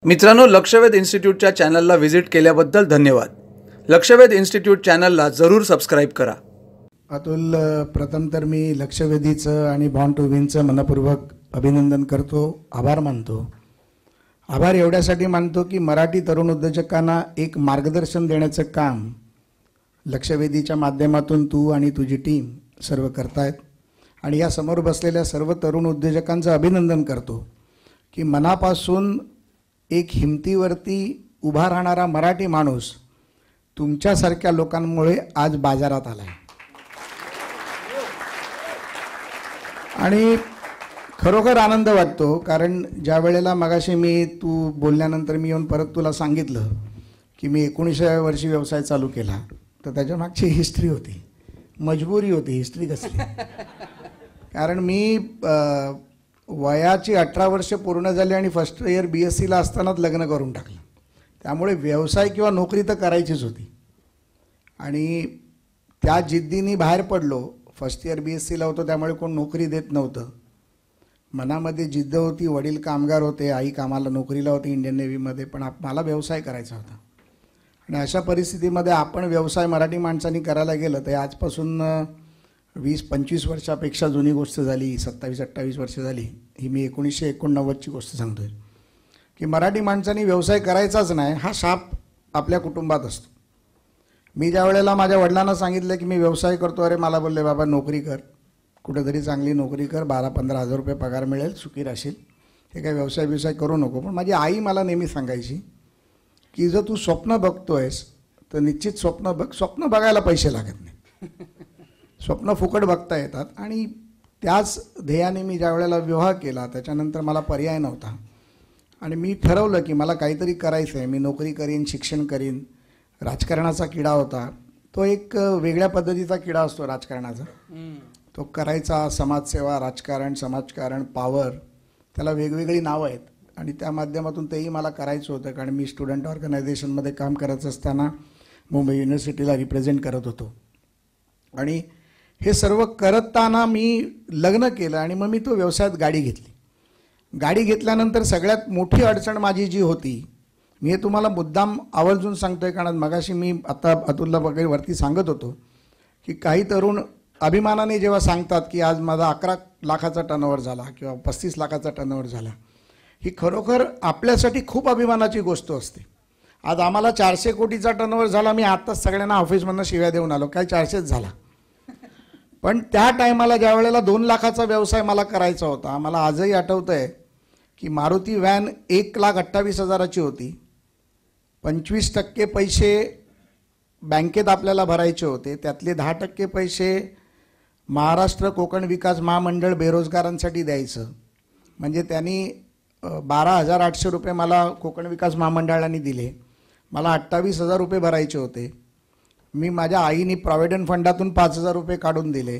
मित्रांनो, लक्षवेध इन्स्टिट्यूटच्या चॅनलला व्हिजिट केल्याबद्दल धन्यवाद. लक्षवेध इन्स्टिट्यूट चॅनलला जरूर सबस्क्राईब करा. अतुल, प्रथम तर मी लक्षवेधीचं आणि बॉर्न टू विनचं मनपूर्वक अभिनंदन करतो, आभार मानतो. आभार एवढ्यासाठी मानतो की मराठी तरुण उद्योजकांना एक मार्गदर्शन देण्याचं काम लक्षवेधीच्या माध्यमातून तू आणि तुझी टीम सर्व करतायत. आणि या समोर बसलेल्या सर्व तरुण उद्योजकांचं अभिनंदन करतो की मनापासून एक हिमतीवरती उभा राहणारा मराठी माणूस तुमच्यासारख्या लोकांमुळे आज बाजारात आला आहे. आणि खरोखर आनंद वाटतो, कारण ज्या वेळेला मगाशी तू बोलल्यानंतर मी येऊन परत तुला सांगितलं की मी 19व्या वर्षी व्यवसाय चालू केला, तर त्याच्या मागची हिस्ट्री होती, मजबुरी होती. हिस्ट्री कसली? कारण मी वयाची 18 वर्ष पूर्ण झाली आणि फर्स्ट इयर BScला असतानाच लग्न करून टाकलं. त्यामुळे व्यवसाय किंवा नोकरी तर करायचीच होती. आणि त्या जिद्दीने बाहेर पडलो. फर्स्ट इयर BScला होतो, त्यामुळे कोण नोकरी देत नव्हतं. मनामध्ये जिद्द होती. वडील कामगार होते, आई कामाला नोकरीला होती इंडियन नेव्हीमध्ये, पण मला व्यवसाय करायचा होता. आणि अशा परिस्थितीमध्ये आपण व्यवसाय मराठी माणसांनी करायला गेलं तर आजपासून 20-25 वर्षापेक्षा जुनी गोष्ट झाली, 27-28 वर्ष झाली. ही मी 1989ची गोष्ट सांगतोय की मराठी माणसांनी व्यवसाय करायचाच नाही, हा शाप आपल्या कुटुंबात असतो. मी ज्या वेळेला माझ्या वडिलांना सांगितलं की मी व्यवसाय करतो, अरे मला बोलले, बाबा नोकरी कर, कुठेतरी चांगली नोकरी कर, 12-15 हजार रुपये पगार मिळेल, सुखी राहशील, हे काय व्यवसाय करू नको. पण माझी आई मला नेहमी सांगायची की जर तू स्वप्न बघतोयस तर निश्चित स्वप्न बघ, स्वप्न बघायला पैसे लागत नाही, स्वप्न फुकट बघता येतात. आणि त्याच ध्येयाने मी ज्या वेळेला विवाह केला त्याच्यानंतर मला पर्याय नव्हता आणि मी ठरवलं की मला काहीतरी करायचं आहे. मी नोकरी करीन, शिक्षण करीन. राजकारणाचा किडा होता, तो एक वेगळ्या पद्धतीचा किडा असतो राजकारणाचा, तो करायचा. समाजसेवा, राजकारण, समाजकारण, पॉवर, त्याला वेगवेगळी नावं आहेत. आणि त्या माध्यमातून तेही मला करायचं होतं, कारण मी स्टुडंट ऑर्गनायझेशनमध्ये काम करत असताना मुंबई युनिव्हर्सिटीला रिप्रेझेंट करत होतो. आणि हे सर्व करताना मी लग्न केलं आणि मग मी तो व्यवसायात गाडी घेतली. गाडी घेतल्यानंतर सगळ्यात मोठी अडचण माझी जी होती, मी हे तुम्हाला मुद्दाम आवर्जून सांगतोय, कारण मगाशी मी आता अतुलला वगैरे वरती सांगत होतो की काही तरुण अभिमानाने जेव्हा सांगतात की आज माझा 11 लाखाचा टर्नओव्हर झाला किंवा 35 लाखाचा टर्नओव्हर झाला, ही खरोखर आपल्यासाठी खूप अभिमानाची गोष्ट असते. आज आम्हाला 400 कोटीचा टर्नओव्हर झाला. मी आत्ताच सगळ्यांना ऑफिसमधनं शिव्या देऊन आलो, काय 400च झाला. पण त्या टायमाला ज्या वेळेला 2 लाखाचा व्यवसाय मला करायचा होता, मला आजही आठवतं आहे की मारुती व्हॅन 1,28,000ची होती. 25% पैसे बँकेत आपल्याला भरायचे होते, त्यातले 10% पैसे महाराष्ट्र कोकण विकास महामंडळ बेरोजगारांसाठी द्यायचं. म्हणजे त्यांनी 12,800 रुपये मला कोकण विकास महामंडळाने दिले. मला 28,000 रुपये भरायचे होते. मी माझ्या आईने प्रॉव्हिडंट फंडातून 5,000 रुपये काढून दिले.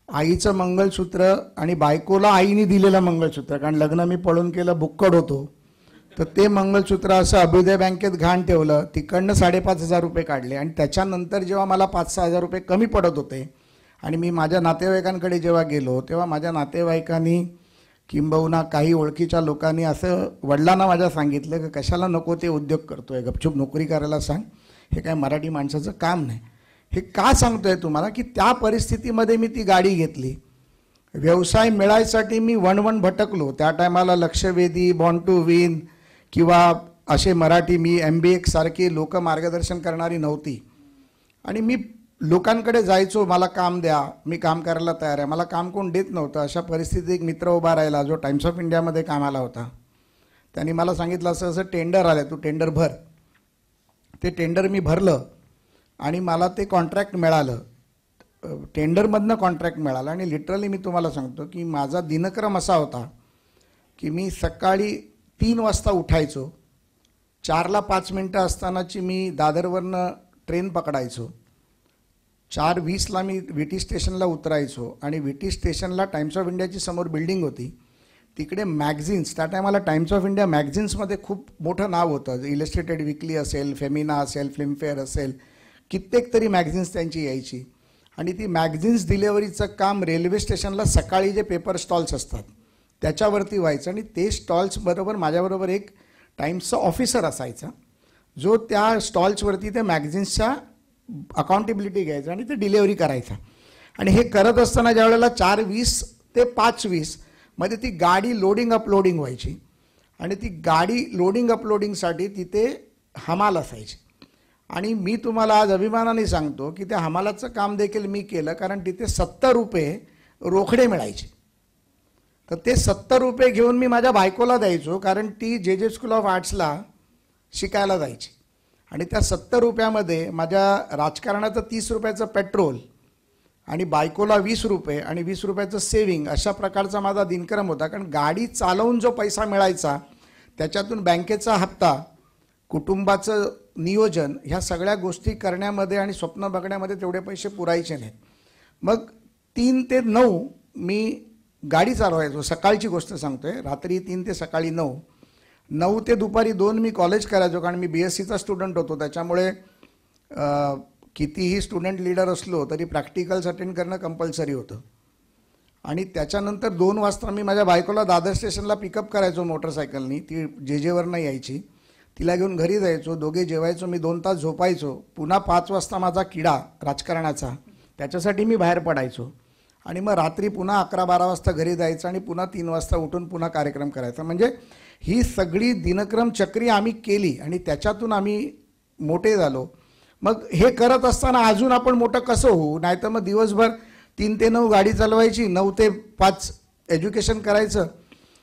आईचं मंगळसूत्र आणि बायकोला आईने दिलेलं मंगळसूत्र, कारण लग्न मी पळून केलं, बुक्कड होतो, तर ते मंगळसूत्र असं अभ्युदय बँकेत घाण ठेवलं. तिकडनं 5,500 रुपये काढले. आणि त्याच्यानंतर जेव्हा मला 5-6 हजार रुपये कमी पडत होते आणि मी माझ्या नातेवाईकांकडे जेव्हा गेलो, तेव्हा माझ्या नातेवाईकांनी किंबहुना काही ओळखीच्या लोकांनी असं वडिलांना माझ्या सांगितलं की कशाला नको ते उद्योग करतोय, गपचूप नोकरी करायला सांग, हे काय मराठी माणसाचं काम नाही. हे का सांगतोय तुम्हाला की त्या परिस्थितीमध्ये मी ती गाडी घेतली. व्यवसाय मिळायसाठी मी वन भटकलो. त्या टायमाला लक्षवेधी, बॉर्न टू विन किंवा असे मराठी, मी MBX सारखी लोक मार्गदर्शन करणारी नव्हती. आणि मी लोकांकडे जायचो, मला काम द्या, मी काम करायला तयार आहे. मला काम कोण देत नव्हतं. अशा परिस्थितीत एक मित्र उभा राहिला जो टाइम्स ऑफ इंडियामध्ये कामाला होता. त्यांनी मला सांगितलं असं असं टेंडर आलं, तू टेंडर भर. ते टेंडर मी भरलं आणि मला ते कॉन्ट्रॅक्ट मिळालं. टेंडरमधनं कॉन्ट्रॅक्ट मिळालं. आणि लिटरली मी तुम्हाला सांगतो की माझा दिनक्रम असा होता की मी सकाळी 3 वाजता उठायचो, 4ला 5 मिनटं असतानाची मी दादरवरनं ट्रेन पकडायचो, 4:20ला मी VT स्टेशनला उतरायचो. आणि VT स्टेशनला टाइम्स ऑफ इंडियाची समोर बिल्डिंग होती, तिकडे मॅगझिन्स, त्या टायमाला टाइम्स ऑफ इंडिया मॅगझिन्समध्ये खूप मोठं नाव होतं. इलस्ट्रेटेड वीकली असेल, फेमिना असेल, फिल्मफेअर असेल, कित्येक तरी मॅगझिन्स त्यांची यायची. आणि ती मॅगझिन्स डिलेवरीचं काम रेल्वे स्टेशनला सकाळी जे पेपर स्टॉल्स असतात त्याच्यावरती व्हायचं. आणि ते स्टॉल्स बरोबर माझ्याबरोबर एक टाइम्सचा ऑफिसर असायचा, जो त्या स्टॉल्सवरती ते मॅगझिन्सच्या अकाउंटेबिलिटी घ्यायचा आणि ते डिलेवरी करायचा. आणि हे करत असताना ज्या वेळेला 4:20 ते 5:20 मध्ये ती गाडी लोडिंग अपलोडिंग व्हायची आणि ती गाडी लोडिंग अपलोडिंगसाठी तिथे हमाल असायची. आणि मी तुम्हाला आज अभिमानाने सांगतो की त्या हमालाचं काम देखील मी केलं, कारण तिथे 70 रुपये रोकडे मिळायचे. तर ते 70 रुपये घेऊन मी माझ्या बायकोला द्यायचो, कारण ती जे स्कूल ऑफ आर्ट्सला शिकायला जायची. आणि त्या 70 रुपयामध्ये माझ्या राजकारणाचं 30 रुपयाचं पेट्रोल आणि बायकोला 20 रुपये आणि 20 रुपयाचं सेविंग, अशा प्रकारचा माझा दिनक्रम होता. कारण गाडी चालवून जो पैसा मिळायचा त्याच्यातून बँकेचा हप्ता, कुटुंबाचं नियोजन, ह्या सगळ्या गोष्टी करण्यामध्ये आणि स्वप्न बघण्यामध्ये तेवढे पैसे पुरायचे नाहीत. मग 3 ते 9 मी गाडी चालवायचो. सकाळची गोष्ट सांगतोय, रात्री 3 ते सकाळी 9, 9 ते दुपारी 2 मी कॉलेज करायचो. कारण मी BScचा स्टुडंट होतो, त्याच्यामुळे कितीही स्टुडंट लीडर असलो तरी प्रॅक्टिकल्स अटेंड करणं कंपल्सरी होतं. आणि त्याच्यानंतर 2 वाजता मी माझ्या बायकोला दादर स्टेशनला पिकअप करायचो मोटरसायकलनी. ती JJवरनं यायची, तिला घेऊन घरी जायचो, दोघे जेवायचो, मी 2 तास झोपायचो. पुन्हा 5 वाजता माझा किडा राजकारणाचा, त्याच्यासाठी मी बाहेर पडायचो. आणि मग रात्री पुन्हा 11-12 वाजता घरी जायचं आणि पुन्हा 3 वाजता उठून पुन्हा कार्यक्रम करायचा. म्हणजे ही सगळी दिनक्रम चक्री आम्ही केली आणि त्याच्यातून आम्ही मोठे झालो. मग हे करत असताना अजून आपण मोठं कसं होऊ? नाहीतर मग दिवसभर 3 ते 9 गाडी चालवायची, 9 ते 5 एज्युकेशन करायचं.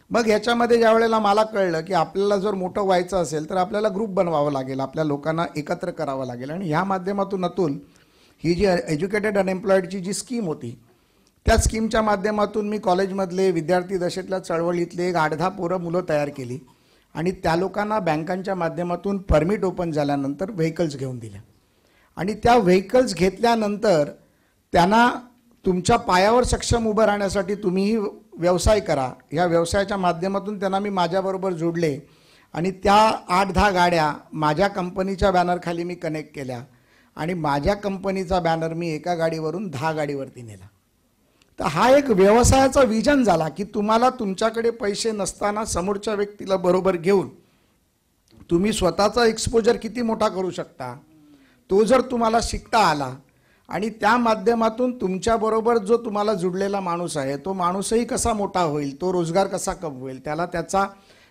मग ह्याच्यामध्ये ज्या वेळेला मला कळलं की आपल्याला जर मोठं व्हायचं असेल तर आपल्याला ग्रुप बनवावं लागेल, आपल्या लोकांना एकत्र करावं लागेल. आणि ह्या माध्यमातून अतुल, ही जी एज्युकेटेड अनएम्प्लॉईडची जी स्कीम होती, त्या स्कीमच्या माध्यमातून मी कॉलेजमधले विद्यार्थी दशेतल्या चळवळीतले 8-10 मुलं तयार केली आणि त्या लोकांना बँकांच्या माध्यमातून परमिट ओपन झाल्यानंतर व्हेकल्स घेऊन दिल्या. आणि त्या व्हेकल्स घेतल्यानंतर त्यांना तुमच्या पायावर सक्षम उभं राहण्यासाठी तुम्हीही व्यवसाय करा, या व्यवसायाच्या माध्यमातून त्यांना मी माझ्याबरोबर जोडले. आणि त्या 8-10 गाड्या माझ्या कंपनीच्या बॅनरखाली मी कनेक्ट केल्या आणि माझ्या कंपनीचा बॅनर मी एका गाडीवरून 10 गाडीवरती नेला. तर हा एक व्यवसायाचा विजन झाला की तुम्हाला तुमच्याकडे पैसे नसताना समोरच्या व्यक्तीला बरोबर घेऊन तुम्ही स्वतःचा एक्सपोजर किती मोठा करू शकता, तो जर तुम्हाला शिकता आला आणि त्या माध्यमातून तुमच्याबरोबर जो तुम्हाला जुडलेला माणूस आहे तो माणूसही कसा मोठा होईल, तो रोजगार कसा कमवेल, त्याला त्याचा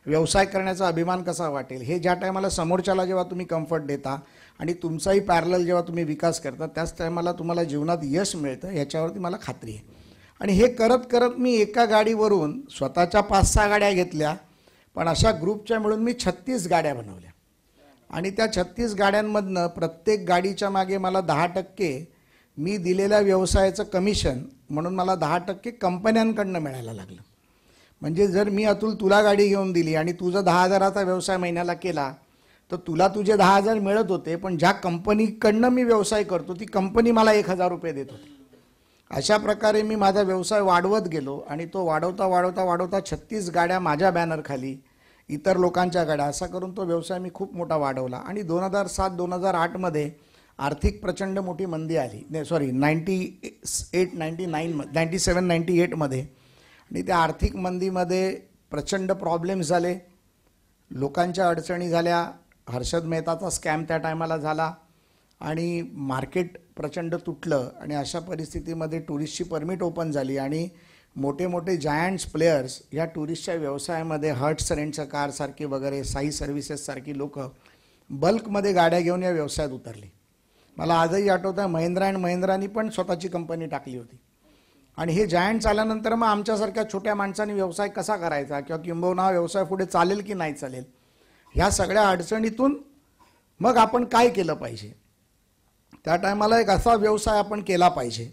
व्यवसाय करण्याचा अभिमान कसा वाटेल, हे ज्या टायमाला समोरच्याला जेव्हा तुम्ही कम्फर्ट देता आणि तुमचाही पॅरलल जेव्हा तुम्ही विकास करता, त्याच टायमाला तुम्हाला जीवनात यश मिळतं, याच्यावरती मला खात्री आहे. आणि हे करत करत मी एका गाडीवरून स्वतःच्या 5-6 गाड्या घेतल्या, पण अशा ग्रुपच्या मिळून मी 36 गाड्या बनवल्या. आणि त्या 36 गाड्यांमधनं प्रत्येक गाडीच्या मागे मला 10% मी दिलेल्या व्यवसायाचं कमिशन म्हणून मला 10% कंपन्यांकडनं मिळायला लागलं. म्हणजे जर मी अतुल तुला गाडी घेऊन दिली आणि तुझा 10,000चा व्यवसाय महिन्याला केला तर तुला तुझे 10,000 मिळत होते, पण ज्या कंपनीकडनं मी व्यवसाय करतो ती कंपनी मला 1,000 रुपये देत होती. अशा प्रकारे मी माझा व्यवसाय वाढवत गेलो आणि तो वाढवता वाढवता वाढवता 36 गाड्या माझ्या बॅनरखाली, इतर लोकांच्या गाड्या, असा करून तो व्यवसाय मी खूप मोठा वाढवला. आणि 2007-2008मध्ये आर्थिक प्रचंड मोठी मंदी आली, 97-98मध्ये. आणि त्या आर्थिक मंदीमध्ये प्रचंड प्रॉब्लेम्स झाले, लोकांच्या अडचणी झाल्या. हर्षद मेहताचा स्कॅम त्या टायमाला झाला आणि मार्केट प्रचंड तुटलं. आणि अशा परिस्थितीमध्ये टुरिस्टची परमिट ओपन झाली आणि मोठे मोठे जायंट्स प्लेयर्स या टुरिस्टच्या व्यवसायामध्ये, हर्ट्स रेंटचं कारसारखी वगैरे, साई सर्व्हिसेससारखी लोक बल्कमध्ये गाड्या घेऊन या व्यवसायात उतरली. मला आजही आठवतं आहे, महिंद्रा अँड महिंद्रानी पण स्वतःची कंपनी टाकली होती. आणि हे जायंट्स आल्यानंतर मग आमच्यासारख्या छोट्या माणसांनी व्यवसाय कसा करायचा किंवा किंबहुना हा व्यवसाय पुढे चालेल की नाही चालेल, ह्या सगळ्या अडचणीतून मग आपण काय केलं पाहिजे. त्या टायमाला एक असा व्यवसाय आपण केला पाहिजे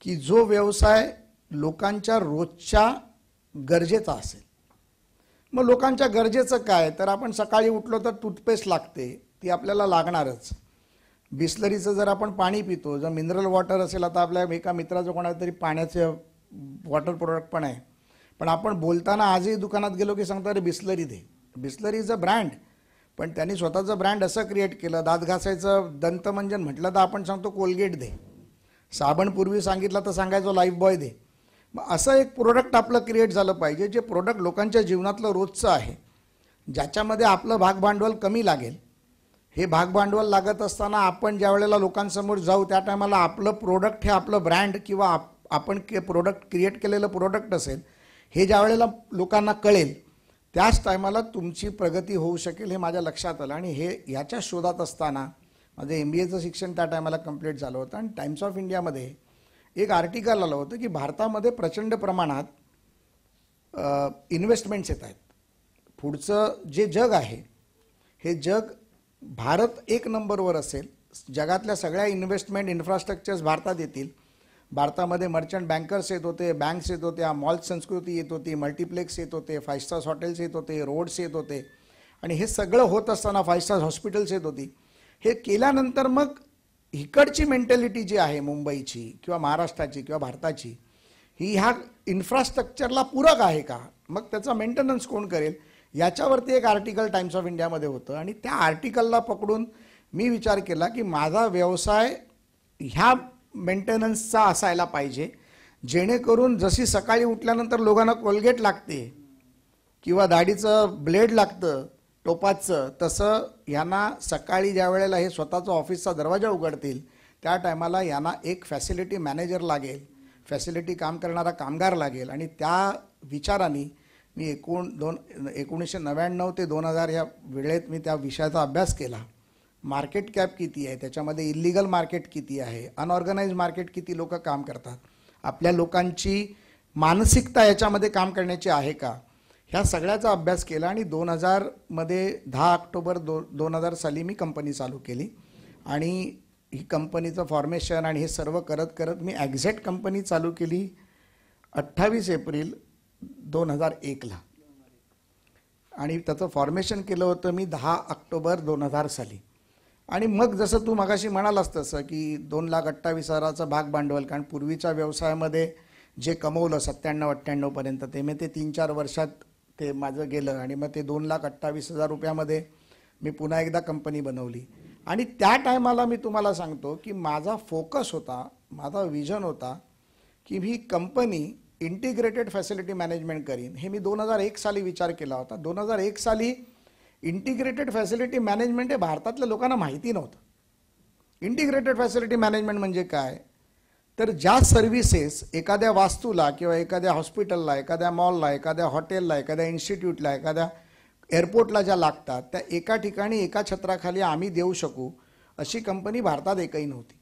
की जो व्यवसाय लोकांच्या रोजच्या गरजेचा असेल. मग लोकांच्या गरजेचं काय, तर आपण सकाळी उठलो तर टूथपेस्ट लागते, ती आपल्याला लागणारच. बिस्लरीचं जर आपण पाणी पितो, जर मिनरल वॉटर असेल, आता आपल्या एका मित्राचं कोणाला तरी पाण्याचं वॉटर प्रोडक्ट पण आहे, पण आपण बोलताना आजही दुकानात गेलो की सांगतो अरे बिस्लरी दे. बिस्लरी इज अ ब्रँड, पण त्यांनी स्वतःचं ब्रँड असं क्रिएट केलं. दात घासायचं दंतमंजन म्हटलं तर आपण सांगतो कोलगेट दे, साबण पूर्वी सांगितलं तर सांगायचो लाईफ बॉय दे. मग असं एक प्रोडक्ट आपलं क्रिएट झालं पाहिजे जे प्रोडक्ट लोकांच्या जीवनातलं रोजचं आहे. ज्याच्यामध्ये आपलं भागभांडवल कमी लागेल. हे भागभांडवल लागत असताना आपण ज्या वेळेला लोकांसमोर जाऊ त्या टायमाला आपलं प्रोडक्ट हे आपलं ब्रँड किंवा आपण प्रोडक्ट क्रिएट केलेलं प्रोडक्ट असेल हे ज्या वेळेला लोकांना कळेल त्याच टायमाला तुमची प्रगती होऊ शकेल हे माझ्या लक्षात आलं. आणि हे ह्याच्या शोधात असताना माझं MBAचं शिक्षण त्या टायमाला कंप्लीट झालं होतं आणि टाइम्स ऑफ इंडियामध्ये एक आर्टिकल आलं होतं की भारतामध्ये प्रचंड प्रमाणात इन्व्हेस्टमेंट्स येत आहेत. पुढचं जे जग आहे हे जग भारत एक नंबरवर असेल. जगातल्या सगळ्या इन्व्हेस्टमेंट इन्फ्रास्ट्रक्चर्स भारतात येतील. भारतामध्ये मर्चंट बँकर्स येत होते, बँक्स येत होत्या, मॉल संस्कृती येत होती, मल्टिप्लेक्स येत होते, 5 स्टार्स हॉटेल्स येत होते, रोड्स येत होते. आणि हे सगळं होत असताना 5 स्टार्स हॉस्पिटल्स येत होती. हे केल्यानंतर मग इकडची मेंटॅलिटी जी आहे मुंबईची किंवा महाराष्ट्राची किंवा भारताची ही ह्या इन्फ्रास्ट्रक्चरला पूरक आहे का, मग त्याचा मेंटेनन्स कोण करेल, याच्यावरती एक आर्टिकल टाइम्स ऑफ इंडियामध्ये होतं. आणि त्या आर्टिकलला पकडून मी विचार केला की माझा व्यवसाय ह्या मेंटेनन्सचा असायला पाहिजे, जेणेकरून जशी सकाळी उठल्यानंतर लोकांना कोलगेट लागते किंवा दाढीचं ब्लेड लागतं टोपाचं, तसं यांना सकाळी ज्या वेळेला हे स्वतःचा ऑफिसचा दरवाजा उघडतील त्या टायमाला यांना एक फॅसिलिटी मॅनेजर लागेल, फॅसिलिटी काम करणारा कामगार लागेल. आणि त्या विचाराने मी 1999 ते 2000 या वेळेत मी त्या विषयाचा अभ्यास केला. मार्केट कॅप किती आहे, त्याच्यामध्ये इल्लिगल मार्केट किती आहे, अनऑर्गनाइज मार्केट किती लोक काम करतात, आपल्या लोकांची मानसिकता याच्यामध्ये काम करण्याची आहे का, ह्या सगळ्याचा अभ्यास केला. आणि 2000 मध्ये 10 ऑक्टोबर 2000 साली मी कंपनी चालू केली. आणि ही कंपनीचं फॉर्मेशन आणि हे सर्व करत करत मी ॲक्झॅक्ट कंपनी चालू केली 28 एप्रिल 2001ला. आणि त्याचं फॉर्मेशन केलं होतं मी 10 ऑक्टोबर 2000 साली. आणि मग जसं तू मगाशी म्हणालास तसं की 2,28,000चं भाग भांडवल, कारण पूर्वीच्या व्यवसायामध्ये जे कमवलं 97-98 पर्यंत ते मी ते 3-4 वर्षात ते माझं गेलं. आणि मग ते 2,28,000 रुपयामध्ये मी पुन्हा एकदा कंपनी बनवली. आणि त्या टायमाला मी तुम्हाला सांगतो की माझा फोकस होता, माझा विजन होता की ही कंपनी इंटिग्रेटेड फॅसिलिटी मॅनेजमेंट करीन. हे मी 2001 साली विचार केला होता. 2001 साली इंटिग्रेटेड फॅसिलिटी मॅनेजमेंट हे भारतातल्या लोकांना माहिती नव्हतं. इंटिग्रेटेड फॅसिलिटी मॅनेजमेंट म्हणजे काय, तर ज्या सर्व्हिसेस एखाद्या वास्तूला किंवा एखाद्या हॉस्पिटलला, एखाद्या मॉलला, एखाद्या हॉटेलला, एखाद्या इन्स्टिट्यूटला, एखाद्या एअरपोर्टला ज्या लागतात त्या एका ठिकाणी एका छत्राखाली आम्ही देऊ शकू अशी कंपनी भारतात एकही नव्हती.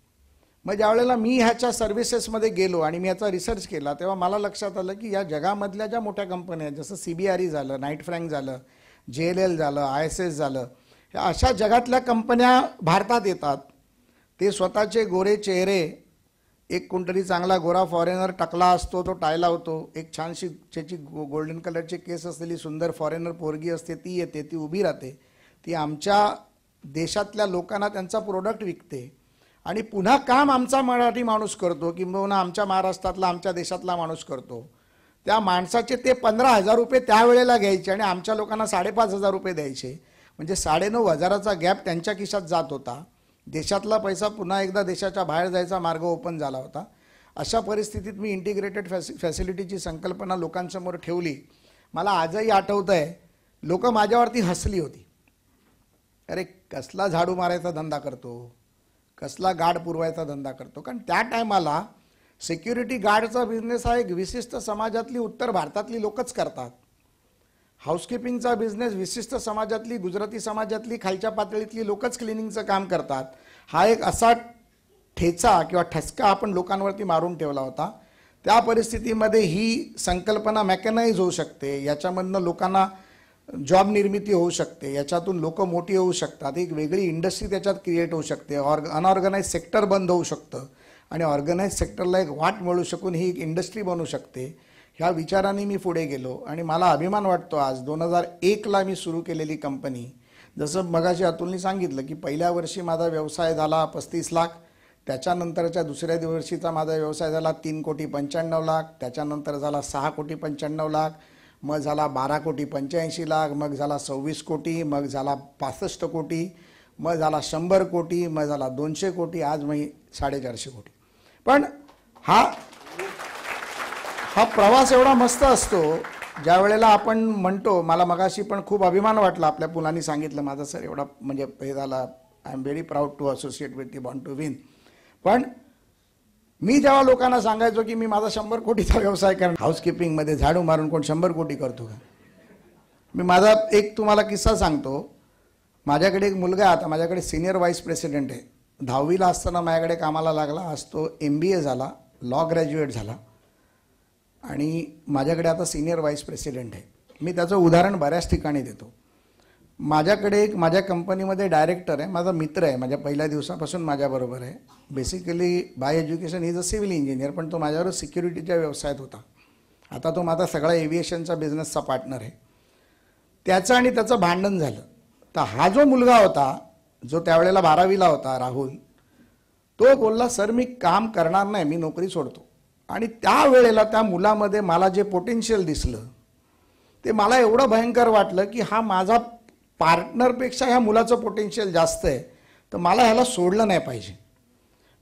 मग ज्यावेळेला मी ह्याच्या सर्व्हिसेसमध्ये गेलो आणि मी ह्याचा रिसर्च केला तेव्हा मला लक्षात आलं की या जगामधल्या ज्या मोठ्या कंपन्या आहेत, जसं CBRE झालं, नाईट फ्रँक झालं, JLL झालं, ISS झालं, ह्या अशा जगातल्या कंपन्या भारतात येतात. ते स्वतःचे गोरे चेहरे, एक कोणतरी चांगला गोरा फॉरेनर टकला असतो, तो टाय लावतो, एक छानशी त्याची गोल्डन कलरचे केस असलेली सुंदर फॉरेनर पोरगी असते, ती येते, ती उभी राहते, ती आमच्या देशातल्या लोकांना त्यांचा प्रोडक्ट विकते आणि पुन्हा काम आमचा मराठी माणूस करतो किंबहुना आमच्या महाराष्ट्रातला, आमच्या देशातला माणूस करतो. त्या माणसाचे ते 15,000 रुपये त्यावेळेला घ्यायचे आणि आमच्या लोकांना 5,500 रुपये द्यायचे. म्हणजे 9,500चा गॅप त्यांच्या खिशात जात होता. देशातला पैसा पुन्हा एकदा देशाच्या बाहेर जायचा मार्ग ओपन झाला होता. अशा परिस्थितीत मी इंटिग्रेटेड फॅसिलिटीची संकल्पना लोकांसमोर ठेवली. मला आजही आठवतं आहे, लोक माझ्यावरती हसली होती. अरे कसला झाडू मारायचा धंदा करतो, कसला गार्ड पुरवायचा धंदा करतो. कारण त्या टायमाला सिक्युरिटी गार्डचा बिझनेस हा एक विशिष्ट समाजातली, उत्तर भारतातली लोकच करतात. हाऊसकीपिंगचा बिझनेस विशिष्ट समाजातली, गुजराती समाजातली, खालच्या पातळीतली लोकच क्लिनिंगचं काम करतात. हा एक असा ठेचा किंवा ठसका आपण लोकांवरती मारून ठेवला होता. त्या परिस्थितीमध्ये ही संकल्पना मॅकॅनाइज होऊ शकते, याच्यामधनं लोकांना जॉब निर्मिती होऊ शकते, याच्यातून लोक मोठी होऊ शकतात, एक वेगळी इंडस्ट्री त्याच्यात क्रिएट होऊ शकते, अनऑर्गनाइज सेक्टर बंद होऊ शकतं आणि ऑर्गनाइज सेक्टरला एक वाट मिळू शकून ही एक इंडस्ट्री बनू शकते. ह्या विचाराने मी पुढे गेलो आणि मला अभिमान वाटतो आज 2001ला मी सुरू केलेली कंपनी. जसं मगाशी अतुलनी सांगितलं की पहिल्या वर्षी माझा व्यवसाय झाला 35 लाख, त्याच्यानंतरच्या दुसऱ्या वर्षीचा माझा व्यवसाय झाला 3,95,00,000, त्याच्यानंतर झाला 6,95,00,000, मग झाला 12,85,00,000, मग झाला 26 कोटी, मग झाला 65 कोटी, मग झाला 100 कोटी, मग झाला 200 कोटी, आज मग 450 कोटी. पण हा प्रवास एवढा मस्त असतो ज्या वेळेला आपण म्हणतो, मला मगाशी पण खूप अभिमान वाटला आपल्या मुलांनी सांगितलं, माझा सर एवढा म्हणजे हे झाला, I am very proud to associate with the born to win. पण मी जेव्हा लोकांना सांगायचो की मी माझा 100 कोटीचा व्यवसाय करणार, हाऊसकीपिंगमध्ये झाडू मारून कोण 100 कोटी करतो का? मी माझा एक तुम्हाला किस्सा सांगतो. माझ्याकडे एक मुलगा आहे, आता माझ्याकडे सिनियर व्हाईस प्रेसिडेंट आहे. 10वीला असताना माझ्याकडे कामाला लागला. आज तो MBA झाला, लॉ ग्रॅज्युएट झाला आणि माझ्याकडे आता सिनियर व्हाईस प्रेसिडेंट आहे. मी त्याचं उदाहरण बऱ्याच ठिकाणी देतो. माझ्याकडे एक माझ्या कंपनीमध्ये डायरेक्टर आहे, माझा मित्र आहे, माझ्या पहिल्या दिवसापासून माझ्याबरोबर आहे. Basically bye education is a civil engineer, पण तो माझ्याबरोबर सिक्युरिटीच्या व्यवसायात होता. आता तो माझा सगळा एव्हिएशनचा बिझनेसचा पार्टनर आहे. त्याचं आणि त्याचं भांडण झालं. तर हा जो मुलगा होता, जो त्यावेळेला 12वीला होता, राहुल, तो बोलला, सर मी काम करणार नाही, मी नोकरी सोडतो. आणि त्यावेळेला त्या मुलामध्ये मला जे पोटेन्शियल दिसलं ते मला एवढं भयंकर वाटलं की हा माझा पार्टनरपेक्षा ह्या मुलाचं पोटेन्शियल जास्त आहे, तर मला ह्याला सोडलं नाही पाहिजे.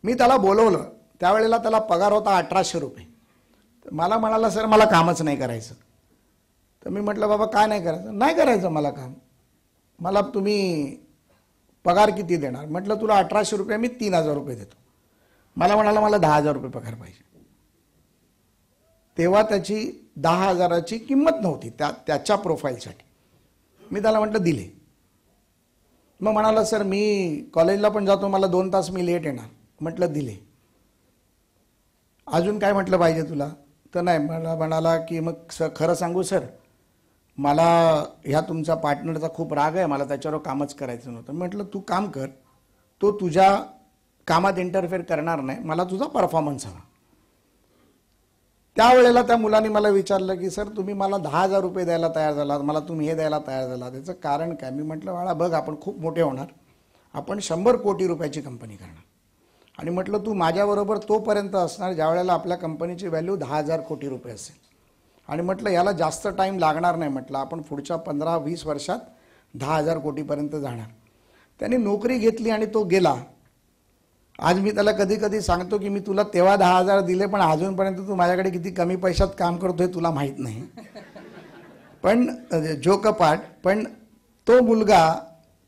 मी त्याला बोलवलं. त्यावेळेला त्याला पगार होता 1800 रुपये. तर मला म्हणाला, सर मला कामच नाही करायचं. तर मी म्हटलं, बाबा काय नाही करायचं? नाही करायचं मला काम. मला तुम्ही पगार किती देणार? म्हटलं तुला 1800 रुपये, मी 3000 रुपये देतो. मला म्हणाला, मला 10,000 रुपये पगार पाहिजे. तेव्हा त्याची 10,000ची किंमत नव्हती त्याच्या प्रोफाईलसाठी. मी त्याला म्हटलं दिले. मग म्हणाला, सर मी कॉलेजला पण जातो, मला 2 तास मी लेट येणार. म्हटलं दिले. अजून काय म्हटलं पाहिजे तुला? तर नाही. मला म्हणाला की मग खरं सांगू सर, मला ह्या तुमच्या पार्टनरचा खूप राग आहे, मला त्याच्यावर कामच करायचं नव्हतं. म्हटलं तू काम कर, तो तुझ्या कामात इंटरफेअर करणार नाही, मला तुझा परफॉर्मन्स हवा. त्यावेळेला त्या मुलाने मला विचारलं की सर तुम्ही मला 10,000 रुपये द्यायला तयार झालात, मला तुम्ही हे द्यायला तयार झाला, त्याचं कारण काय? मी म्हटलं बाळा बघ, आपण खूप मोठे होणार, आपण 100 कोटी रुपयाची कंपनी करणार. आणि म्हटलं तू माझ्याबरोबर तोपर्यंत असणार ज्या वेळेला आपल्या कंपनीची व्हॅल्यू 10,000 कोटी रुपये असेल. आणि म्हटलं याला जास्त टाईम लागणार नाही, म्हटलं आपण पुढच्या 15-20 वर्षात 10,000 कोटीपर्यंत जाणार. त्याने नोकरी घेतली आणि तो गेला. आज मी त्याला कधी कधी सांगतो की मी तुला तेव्हा 10,000 दिले, पण अजूनपर्यंत तू माझ्याकडे किती कमी पैशात काम करतोय तुला माहीत नाही. पण जोक अपार्ट, पण तो मुलगा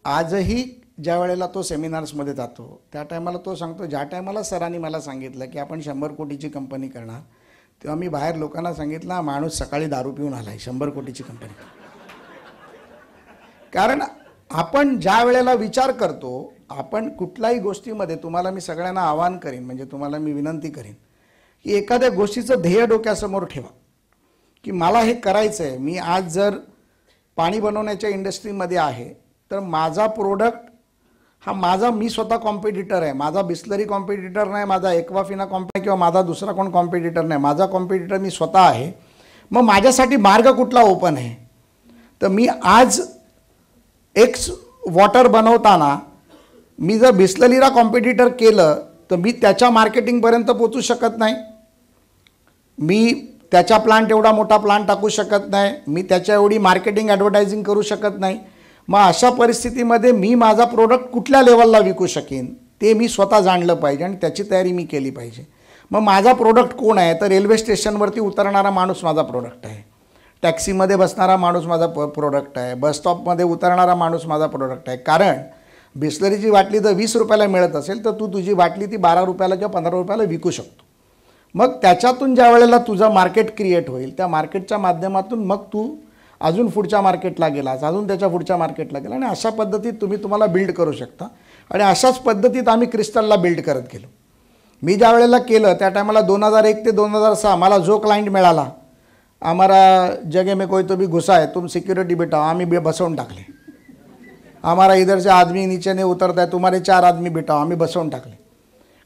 आजही ज्या वेळेला तो सेमिनार्समध्ये जातो त्या टायमाला तो सांगतो, ज्या टायमाला सरांनी मला सांगितलं की आपण 100 कोटीची कंपनी करणार, तेव्हा मी बाहेर लोकांना सांगितलं हा माणूस सकाळी दारू पिऊन आलाय, 100 कोटीची कंपनी. कारण आपण ज्या वेळेला विचार करतो, आपण कुठल्याही गोष्टीमध्ये, तुम्हाला मी सगळ्यांना आवाहन करीन, म्हणजे तुम्हाला मी विनंती करीन की एखाद्या गोष्टीचं ध्येय डोक्यासमोर ठेवा की मला हे करायचं आहे. मी आज जर पाणी बनवण्याच्या इंडस्ट्रीमध्ये आहे तर माझा प्रोडक्ट हा माझा, मी स्वतः कॉम्पिटिटर आहे, माझा बिस्लरी कॉम्पिटिटर नाही, माझा एक्वाफिना कॉम्पिटिटर किंवा माझा दुसरा कोण कॉम्पिटिटर नाही, माझा कॉम्पिटिटर मी स्वतः आहे. मग माझ्यासाठी मार्ग कुठला ओपन आहे? तर मी आज एक्स वॉटर बनवताना मी जर बिस्लरीला कॉम्पिटिटर केलं तर मी त्याच्या मार्केटिंगपर्यंत पोचू शकत नाही, मी त्याच्या प्लांट एवढा मोठा प्लांट टाकू शकत नाही, मी त्याच्या एवढी मार्केटिंग ॲडव्हर्टायझिंग करू शकत नाही. मग अशा परिस्थितीमध्ये मी माझा प्रोडक्ट कुठल्या लेवलला विकू शकेन ते मी स्वतः जाणलं पाहिजे आणि त्याची तयारी मी केली पाहिजे. मग माझा प्रोडक्ट कोण आहे? तर रेल्वे स्टेशनवरती उतरणारा माणूस माझा प्रोडक्ट आहे, टॅक्सीमध्ये बसणारा माणूस माझा प्रोडक्ट आहे, बसस्टॉपमध्ये उतरणारा माणूस माझा प्रोडक्ट आहे. कारण बिस्लरीची बाटली जर 20 रुपयाला मिळत असेल तर तू तुझी बाटली ती 12 रुपयाला किंवा 15 रुपयाला विकू शकतो. मग त्याच्यातून ज्या वेळेला तुझं मार्केट क्रिएट होईल, त्या मार्केटच्या माध्यमातून मग तू अजून पुढच्या मार्केटला गेलास, अजून त्याच्या पुढच्या मार्केटला गेला, आणि अशा पद्धतीत तुम्हाला बिल्ड करू शकता. आणि अशाच पद्धतीत आम्ही क्रिस्टलला बिल्ड करत गेलो. मी ज्या वेळेला केलं त्या टायमाला 2001 ते 2006 मला जो क्लायंट मिळाला, हमारा जगह में कोई तो भी घुसा है, तुम सिक्युरिटी बिठाओ, आम्ही बसवून टाकले. हमारा इधर से आदमी नीचे नहीं उतरता है, तुम्हारे 4 आदमी बिठाओ, आम्ही बसवून टाकले.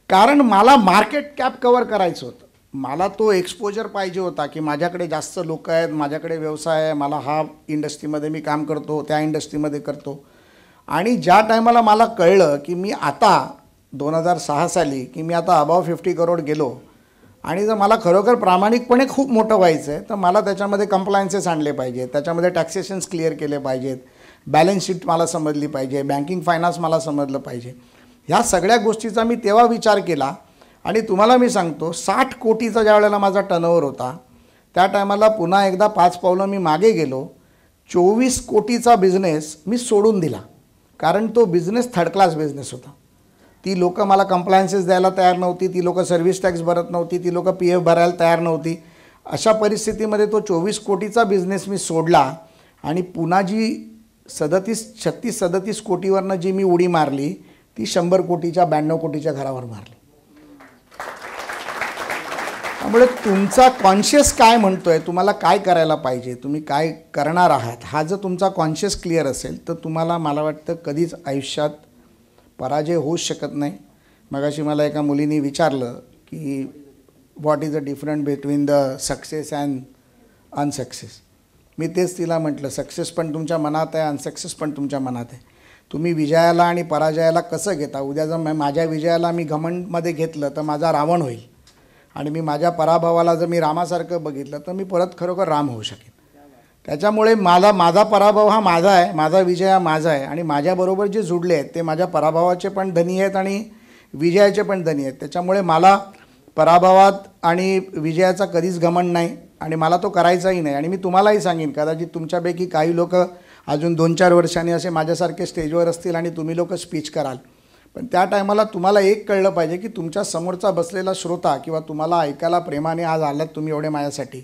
कारण मला मार्केट कॅप कवर करायचं होतं, मला तो एक्सपोजर पाहिजे होता की माझ्याकडे जास्त लोक आहेत, माझ्याकडे व्यवसाय आहे, मला हा इंडस्ट्रीमध्ये मी काम करतो, त्या इंडस्ट्रीमध्ये करतो. आणि ज्या टायमाला मला कळलं की मी आता 2006 साली की मी आता अबाव 50 करोड गेलो आणि जर मला खरोखर प्रामाणिकपणे खूप मोठं व्हायचं आहे तर मला त्याच्यामध्ये कंप्लायन्सेस आणले पाहिजेत, त्याच्यामध्ये टॅक्सेशन्स क्लिअर केले पाहिजेत, बॅलन्स शीट मला समजली पाहिजे, बँकिंग फायनान्स मला समजलं पाहिजे. ह्या सगळ्या गोष्टीचा मी तेव्हा विचार केला. आणि तुम्हाला मी सांगतो 60 कोटीचा ज्या वेळेला माझा टर्नओव्हर होता त्या टायमाला पुन्हा एकदा 5 पावलं मी मागे गेलो. 24 कोटीचा बिझनेस मी सोडून दिला, कारण तो बिझनेस थर्ड क्लास बिझनेस होता. ती लोकं मला कंप्लायन्सेस द्यायला तयार नव्हती, ती लोकं सर्व्हिस टॅक्स भरत नव्हती, ती लोकं PF भरायला तयार नव्हती. अशा परिस्थितीमध्ये तो 24 कोटीचा बिझनेस मी सोडला आणि पुन्हा जी 36-37 कोटीवरनं जी मी उडी मारली ती 100 कोटीच्या 92 कोटीच्या घरावर मारली. त्यामुळे तुमचा कॉन्शियस काय म्हणतोय, तुम्हाला काय करायला पाहिजे, तुम्ही काय करणार आहात, हा जर तुमचा कॉन्शियस क्लिअर असेल तर तुम्हाला, मला वाटतं, कधीच आयुष्यात पराजय होऊच शकत नाही. मगाशी मला एका मुलीने विचारलं की what is the different between the success and unsuccess. मी तेच तिला म्हटलं, सक्सेस पण तुमच्या मनात आहे, अनसक्सेस पण तुमच्या मनात आहे. तुम्ही विजयाला आणि पराजयाला कसं घेता. उद्या जर माझ्या विजयाला मी घमंडमध्ये घेतलं तर माझा रावण होईल, आणि मी माझ्या पराभवाला जर मी रामासारखं बघितलं तर मी परत खरोखर राम होऊ शकेन. त्याच्यामुळे माझा पराभव हा माझा आहे, माझा विजय हा माझा आहे, आणि माझ्याबरोबर जे जुडले आहेत ते माझ्या पराभवाचे पण धनी आहेत आणि विजयाचे पण धनी आहेत. त्याच्यामुळे मला पराभवात आणि विजयाचा कधीच घमंड नाही, आणि मला तो करायचाही नाही. आणि मी तुम्हालाही सांगेन, कदाचित तुमच्यापैकी काही लोक अजून 2-4 वर्षांनी असे माझ्यासारखे स्टेजवर असतील आणि तुम्ही लोक स्पीच कराल, पण त्या टायमाला तुम्हाला एक कळलं पाहिजे की तुमच्या समोरचा बसलेला श्रोता किंवा तुम्हाला ऐकायला प्रेमाने आज आलात तुम्ही एवढे माझ्यासाठी,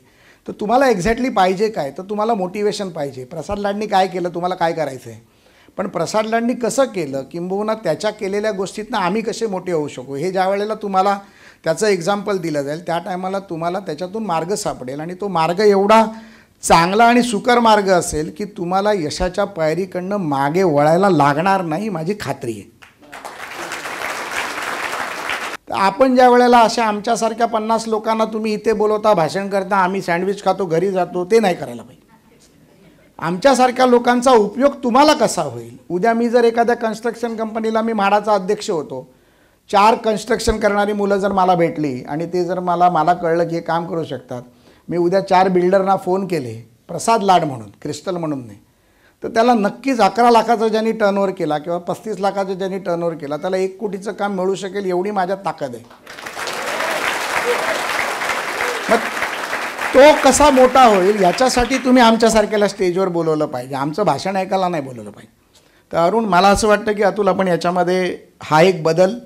तर तुम्हाला एक्झॅक्टली पाहिजे काय, तर तुम्हाला मोटिवेशन पाहिजे. प्रसाद लाडनी काय केलं, तुम्हाला काय करायचं आहे, पण प्रसाद लाडनी कसं केलं, किंबहुना त्याच्या केलेल्या गोष्टीतनं आम्ही कसे मोठे होऊ शकू, हे ज्या वेळेला तुम्हाला त्याचं एक्झाम्पल दिलं जाईल त्या टायमाला तुम्हाला त्याच्यातून मार्ग सापडेल, आणि तो मार्ग एवढा चांगला आणि सुकर मार्ग असेल की तुम्हाला यशाच्या पायरीकडनं मागे वळायला लागणार नाही, माझी खात्री आहे. आपण ज्या वेळेला अशा आमच्यासारख्या 50 लोकांना तुम्ही इथे बोलवता, भाषण करता, आम्ही सँडविच खातो, घरी जातो, ते नाही करायला पाहिजे. आमच्यासारख्या लोकांचा उपयोग तुम्हाला कसा होईल. उद्या मी जर एखाद्या कन्स्ट्रक्शन कंपनीला, मी म्हाडाचा अध्यक्ष होतो, 4 कन्स्ट्रक्शन करणारी मुलं जर मला भेटली आणि ते जर मला कळलं की हे काम करू शकतात, मी उद्या 4 बिल्डरना फोन केले, प्रसाद लाड म्हणून, क्रिस्टल म्हणून नाही, तर त्याला नक्कीच 11 लाखाचा ज्यांनी टर्नओव्हर केला किंवा 35 लाखाचा ज्यांनी टर्नओव्हर केला त्याला 1 कोटीचं काम मिळू शकेल, एवढी माझ्यात ताकद आहे. मग तो कसा मोठा होईल याच्यासाठी तुम्ही आमच्यासारख्याला स्टेजवर बोलवलं पाहिजे, आमचं भाषण ऐकायला नाही बोलवलं पाहिजे. तर अरुण, मला असं वाटतं की अतुल, आपण याच्यामध्ये हा एक बदल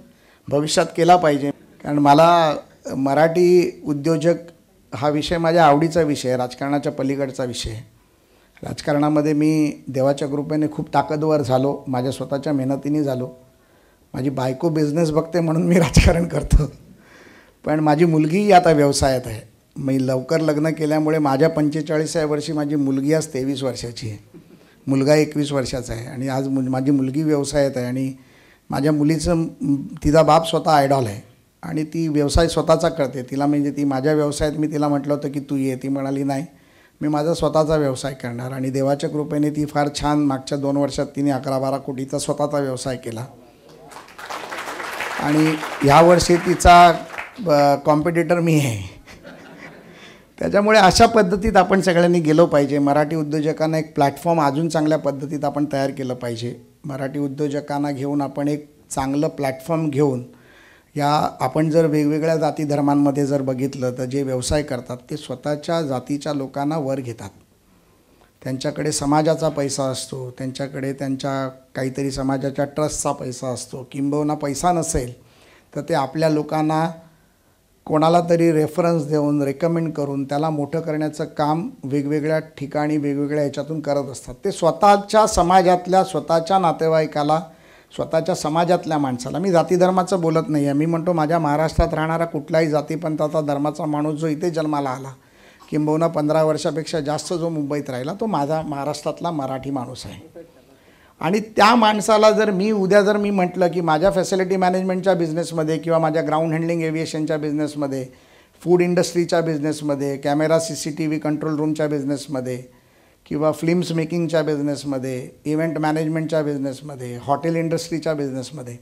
भविष्यात केला पाहिजे. कारण मला मराठी उद्योजक हा विषय माझ्या आवडीचा विषय आहे, राजकारणाच्या पलीकडचा विषय आहे. राजकारणामध्ये मी देवाच्या कृपेने खूप ताकदवर झालो, माझ्या स्वतःच्या मेहनतीने झालो. माझी बायको बिझनेस बघते म्हणून मी राजकारण करतो, पण माझी मुलगी आता व्यवसायात आहे. मी लवकर लग्न केल्यामुळे माझ्या 45व्या वर्षी माझी मुलगी आज 23 वर्षाची आहे, मुलगा 21 वर्षाचा आहे, आणि आज माझी मुलगी व्यवसायात आहे. आणि माझ्या मुलीचं, तिचा बाप स्वतः आयडॉल आहे आणि ती व्यवसाय स्वतःचा करते. तिला म्हणजे ती माझ्या व्यवसायात, मी तिला म्हटलं होतं की तू ये, ती म्हणाली नाही, मी माझा स्वतःचा व्यवसाय करणार. आणि देवाच्या कृपेने ती फार छान, मागच्या 2 वर्षात तिने 11-12 कोटीचा स्वतःचा व्यवसाय केला. आणि ह्या वर्षी तिचा कॉम्पिटिटर मी आहे. त्याच्यामुळे अशा पद्धतीत आपण सगळ्यांनी गेलो पाहिजे. मराठी उद्योजकांना एक प्लॅटफॉर्म अजून चांगल्या पद्धतीत आपण तयार केलं पाहिजे. मराठी उद्योजकांना घेऊन आपण एक चांगलं प्लॅटफॉर्म घेऊन, आपण जर वेगवेगळ्या जाती धर्मांमध्ये जर बघितलं तर जे व्यवसाय करतात ते स्वतःच्या जातीच्या लोकांना वर घेतात. त्यांच्याकडे समाजाचा पैसा असतो, त्यांच्याकडे त्यांच्या काहीतरी समाजाच्या ट्रस्टचा पैसा असतो, किंबहुना पैसा नसेल तर ते आपल्या लोकांना कोणाला तरी रेफरन्स देऊन, रेकमेंड करून त्याला मोठं करण्याचं काम वेगवेगळ्या ठिकाणी वेगवेगळ्या ह्याच्यातून करत असतात. ते स्वतःच्या समाजातल्या, स्वतःच्या नातेवाईकाला, स्वतःच्या समाजातल्या माणसाला, मी जाती धर्माचं बोलत नाही आहे, मी म्हणतो माझ्या महाराष्ट्रात राहणारा कुठलाही जातीपंथाचा धर्माचा माणूस जो इथे जन्माला आला, किंबहुना 15 वर्षापेक्षा जास्त जो मुंबईत राहिला, तो माझा महाराष्ट्रातला मराठी माणूस आहे. आणि त्या माणसाला जर मी म्हटलं की माझ्या फॅसिलिटी मॅनेजमेंटच्या बिझनेसमध्ये किंवा माझ्या ग्राउंड हँडलिंग एव्हिएशनच्या बिझनेसमध्ये, फूड इंडस्ट्रीच्या बिझनेसमध्ये, कॅमेरा CCTV कंट्रोल रूमच्या बिझनेसमध्ये, किंवा फिल्म्स मेकिंगच्या बिझनेसमध्ये, इव्हेंट मॅनेजमेंटच्या बिझनेसमध्ये, हॉटेल इंडस्ट्रीच्या बिझनेसमध्ये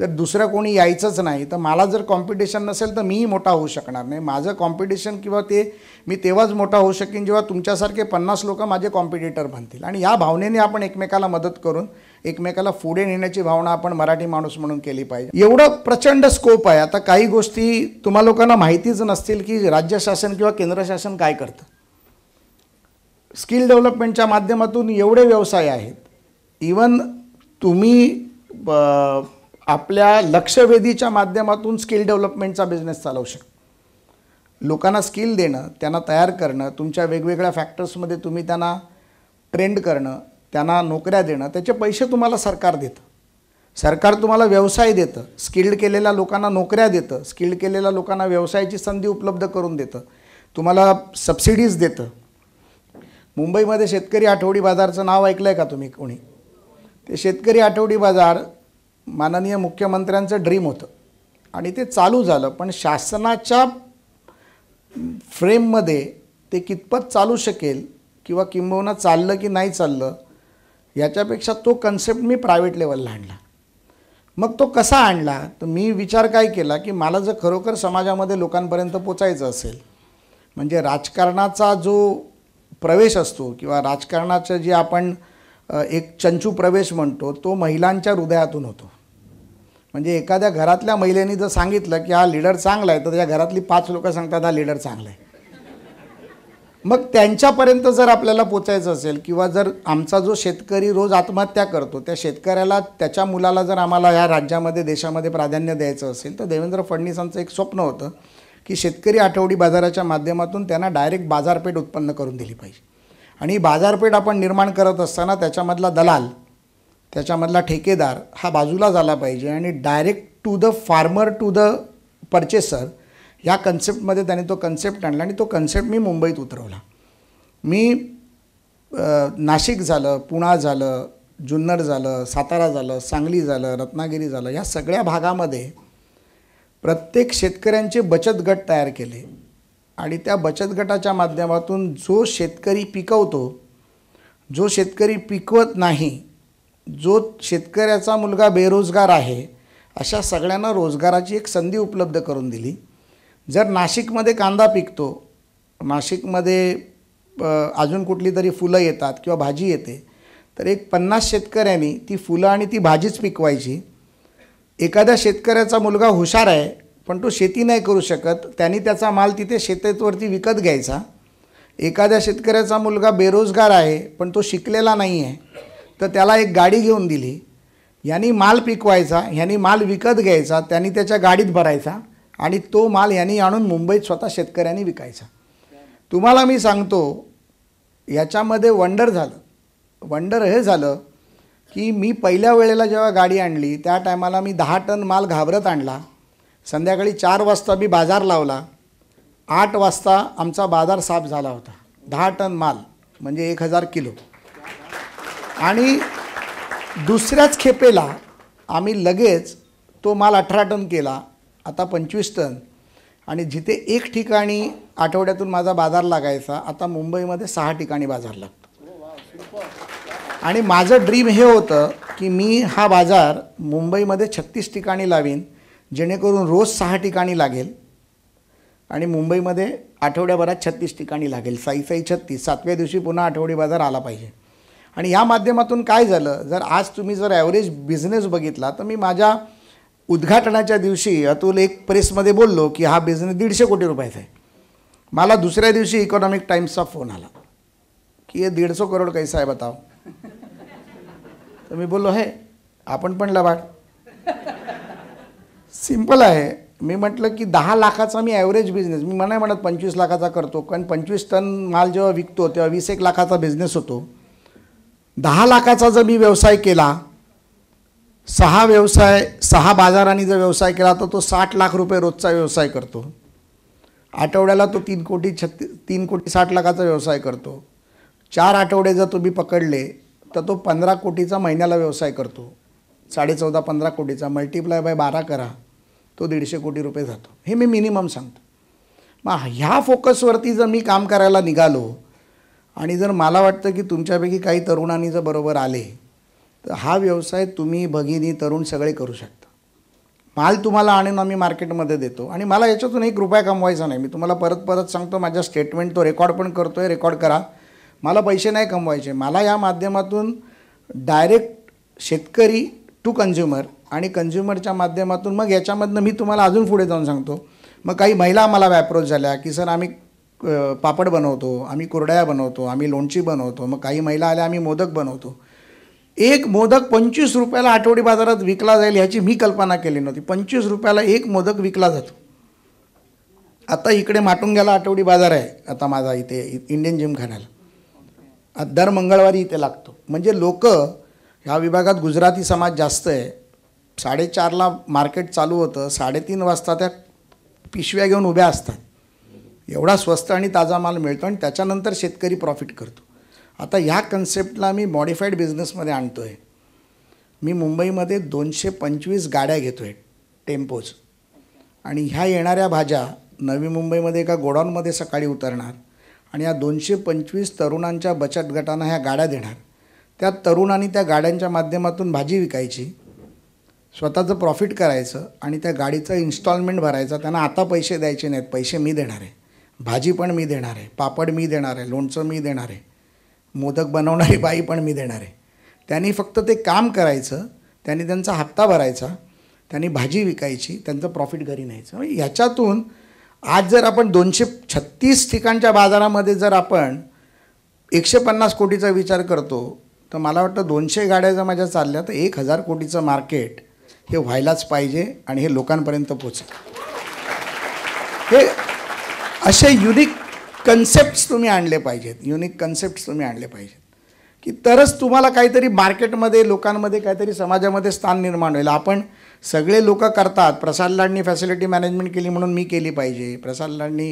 जर दुसरं कोणी यायचंच नाही तर मला जर कॉम्पिटिशन नसेल तर मीही मोठा होऊ शकणार नाही. माझं कॉम्पिटिशन किंवा ते मी तेव्हाच मोठा होऊ शकेन जेव्हा तुमच्यासारखे 50 लोक माझे कॉम्पिटिटर बनतील. आणि या भावनेने आपण एकमेकाला मदत करून एकमेकाला पुढे नेण्याची भावना आपण मराठी माणूस म्हणून केली पाहिजे. एवढं प्रचंड स्कोप आहे. आता काही गोष्टी तुम्हा लोकांना माहितीच नसतील की राज्य शासन किंवा केंद्र शासन काय करतं. स्किल डेव्हलपमेंटच्या माध्यमातून एवढे व्यवसाय आहेत. इवन तुम्ही आपल्या लक्षवेधीच्या माध्यमातून स्किल डेव्हलपमेंटचा बिझनेस चालवू शकता. लोकांना स्किल देणं, त्यांना तयार करणं, तुमच्या वेगवेगळ्या फॅक्टर्समध्ये तुम्ही त्यांना ट्रेंड करणं, त्यांना नोकऱ्या देणं, त्याचे पैसे तुम्हाला सरकार देतं. सरकार तुम्हाला व्यवसाय देतं, स्किल्ड केलेल्या लोकांना नोकऱ्या देतं, स्किल्ड केलेल्या लोकांना व्यवसायाची संधी उपलब्ध करून देतं, तुम्हाला सबसिडीज देतं. मुंबईमध्ये शेतकरी आठवडी बाजारचं नाव ऐकलं आहे का तुम्ही कोणी? ते शेतकरी आठवडी बाजार माननीय मुख्यमंत्र्यांचं ड्रीम होतं आणि ते चालू झालं. पण शासनाच्या फ्रेममध्ये ते कितपत चालू शकेल किंवा किंबहुना चाललं की नाही चाललं याच्यापेक्षा तो कन्सेप्ट मी प्रायव्हेट लेवलला आणला. मग तो कसा आणला तर मी विचार काय केला की मला जर खरोखर समाजामध्ये लोकांपर्यंत पोचायचं असेल, म्हणजे राजकारणाचा जो प्रवेश असतो किंवा राजकारणाचं जे आपण एक चंचू प्रवेश म्हणतो तो महिलांच्या हृदयातून होतो. म्हणजे एखाद्या घरातल्या महिलेने जर सांगितलं की हा लीडर चांगला आहे तर त्या घरातली 5 लोक सांगतात हा लीडर चांगला आहे. मग त्यांच्यापर्यंत जर आपल्याला पोचायचं असेल किंवा जर आमचा जो शेतकरी रोज आत्महत्या करतो त्या शेतकऱ्याला त्याच्या मुलाला जर आम्हाला ह्या राज्यामध्ये देशामध्ये प्राधान्य द्यायचं असेल तर देवेंद्र फडणवीसांचं एक स्वप्न होतं की शेतकरी आठवडी बाजाराच्या माध्यमातून त्यांना डायरेक्ट बाजारपेठ उत्पन्न करून दिली पाहिजे. आणि बाजारपेठ आपण निर्माण करत असताना त्याच्यामधला दलाल, त्याच्यामधला ठेकेदार हा बाजूला झाला पाहिजे आणि direct to the farmer to the purchaser या कन्सेप्टमध्ये त्याने तो कन्सेप्ट आणला आणि तो कन्सेप्ट मी मुंबईत उतरवला. मी नाशिक झालं, पुणा झालं, जुन्नर झालं, सातारा झालं, सांगली झालं, रत्नागिरी झालं, या सगळ्या भागामध्ये प्रत्येक शेतकऱ्यांचे बचत गट तयार केले आणि त्या बचत गटाच्या माध्यमातून जो शेतकरी पिकवतो, जो शेतकरी पिकवत नाही, जो शेतकऱ्याचा मुलगा बेरोजगार आहे, अशा सगळ्यांना रोजगाराची एक संधी उपलब्ध करून दिली. जर नाशिकमध्ये कांदा पिकतो, नाशिकमध्ये अजून कुठली तरी फुलं येतात किंवा भाजी येते, तर एक 50 शेतकऱ्यांनी ती फुलं आणि ती भाजीच पिकवायची. एखाद्या शेतकऱ्याचा मुलगा हुशार आहे पण तो शेती नाही करू शकत, त्यांनी त्याचा माल तिथे शेतावरती विकत घ्यायचा. एखाद्या शेतकऱ्याचा मुलगा बेरोजगार आहे पण तो शिकलेला नाही आहे, तर त्याला एक गाडी घेऊन दिली, यांनी माल पिकवायचा, ह्यांनी माल विकत घ्यायचा, त्यांनी त्याच्या गाडीत भरायचा आणि तो माल यांनी आणून मुंबईत स्वतः शेतकऱ्यांनी विकायचा. तुम्हाला मी सांगतो याच्यामध्ये वंडर झालं. वंडर हे झालं की मी पहिल्या वेळेला जेव्हा गाडी आणली त्या टायमाला मी 10 टन माल घाबरत आणला. संध्याकाळी 4 वाजता मी बाजार लावला. 8 वाजता आमचा बाजार साफ झाला होता. 10 टन माल म्हणजे 1000 किलो. आणि दुसऱ्याच खेपेला आम्ही लगेच तो माल 18 टन केला, आता 25 टन. आणि जिथे एक ठिकाणी आठवड्यातून माझा बाजार लागायचा, आता मुंबईमध्ये 6 ठिकाणी बाजार लागतो. आणि माझं ड्रीम हे होतं की मी हा बाजार मुंबईमध्ये 36 ठिकाणी लावीन, जेणेकरून रोज 6 ठिकाणी लागेल आणि मुंबईमध्ये आठवड्याभरात 36 ठिकाणी लागेल. 6 36, 7व्या दिवशी पुन्हा आठवडी बाजार आला पाहिजे. आणि या माध्यमातून काय झालं, जर आज तुम्ही जर ॲव्हरेज बिझनेस बघितला तर मी माझ्या उद्घाटनाच्या दिवशी अतुल एक प्रेसमध्ये बोललो की हा बिझनेस 150 कोटी रुपयाचा आहे. मला दुसऱ्या दिवशी इकॉनॉमिक टाइम्सचा फोन आला की ये 150 करोड कैसा आहे बताओ. तर मी बोललो है आपण पण लबाड. सिंपल आहे. मी म्हटलं की 10 लाखाचा मी ॲव्हरेज बिझनेस, मी नाही म्हणत 25 लाखाचा करतो, कारण 25 टन माल जेव्हा विकतो तेव्हा 20-1 लाखाचा बिझनेस होतो. 10 लाखाचा जर मी व्यवसाय केला, 6 बाजारांनी जर व्यवसाय केला तर तो 60 लाख रुपये रोजचा व्यवसाय करतो. आठवड्याला तो 3 कोटी 60 लाखाचा व्यवसाय करतो. 4 आठवडे जर तुम्ही पकडले तर तो 15 कोटीचा महिन्याला व्यवसाय करतो. 14.5-15 कोटीचा मल्टिप्लाय बाय 12 करा, तो 150 कोटी रुपये जातो. हे मी मिनिमम सांगतो. मग ह्या फोकसवरती जर मी काम करायला निघालो आणि जर मला वाटतं की तुमच्यापैकी काही तरुणांनी जर बरोबर आले तर हा व्यवसाय तुम्ही भगिनी तरुण सगळे करू शकता. माल तुम्हाला आणून आम्ही मार्केटमध्ये देतो आणि मला याच्यातून एक रुपया कमवायचा नाही. मी तुम्हाला परत परत सांगतो, माझ्या स्टेटमेंट तो रेकॉर्ड पण करतो आहे, रेकॉर्ड करा. मला पैसे नाही कमवायचे. मला या माध्यमातून डायरेक्ट शेतकरी टू कंझ्युमर आणि कंझ्युमरच्या माध्यमातून मग याच्यामधनं मी तुम्हाला अजून पुढे जाऊन सांगतो. मग काही महिला मला अप्रोच झाल्या की सर आम्ही पापड बनवतो, आम्ही कुरड्या बनवतो, आम्ही लोणची बनवतो. मग काही महिला आल्या आम्ही मोदक बनवतो. एक मोदक 25 रुपयाला आठवडी बाजारात विकला जाईल ह्याची मी कल्पना केली नव्हती. 25 रुपयाला एक मोदक विकला जातो. आता इकडे माटुंग्याला आठवडी बाजार आहे आता माझा, इथे इंडियन जिमखान्याला दर मंगळवारी इथे लागतो. म्हणजे लोक ह्या विभागात गुजराती समाज जास्त आहे. 4:30ला मार्केट चालू होतं, 3:30 वाजता त्या पिशव्या घेऊन उभ्या असतात. एवढा स्वस्त आणि ताजा माल मिळतो आणि त्याच्यानंतर शेतकरी प्रॉफिट करतो. आता ह्या कन्सेप्टला मी मॉडिफाईड बिझनेसमध्ये आणतो आहे. मी मुंबईमध्ये 225 गाड्या घेतो आहे, टेम्पोज. आणि ह्या येणाऱ्या भाज्या नवी मुंबईमध्ये एका गोडाऊनमध्ये सकाळी उतरणार आणि या 225 तरुणांच्या बचत गटांना ह्या गाड्या देणार. त्या तरुणांनी त्या गाड्यांच्या माध्यमातून भाजी विकायची, स्वतःचं प्रॉफिट करायचं आणि त्या गाडीचं इन्स्टॉलमेंट भरायचं. त्यांना आता पैसे द्यायचे नाहीत, पैसे मी देणार आहे. भाजी पण मी देणार आहे, पापड मी देणार आहे, लोणचं मी देणार आहे, मोदक बनवणारी बाई पण मी देणार आहे. त्यांनी फक्त ते काम करायचं, त्यांनी त्यांचा हप्ता भरायचा, त्यांनी भाजी विकायची, त्यांचं प्रॉफिट घरी न्यायचं. म्हणजे ह्याच्यातून आज जर आपण 236 ठिकाणच्या बाजारामध्ये जर आपण 150 कोटीचा विचार करतो तर मला वाटतं 200 गाड्या जर माझ्या चालल्या तर 1000 कोटीचं मार्केट हे व्हायलाच पाहिजे आणि हे लोकांपर्यंत पोचेल. हे असे युनिक कन्सेप्ट्स तुम्ही आणले पाहिजेत, युनिक कन्सेप्ट्स तुम्ही आणले पाहिजेत की तरच तुम्हाला काहीतरी मार्केटमध्ये, लोकांमध्ये, काहीतरी समाजामध्ये स्थान निर्माण होईल. आपण सगळे लोक करतात, प्रसाद लाडनी फॅसिलिटी मॅनेजमेंट केली म्हणून मी केली पाहिजे, प्रसाद लाडनी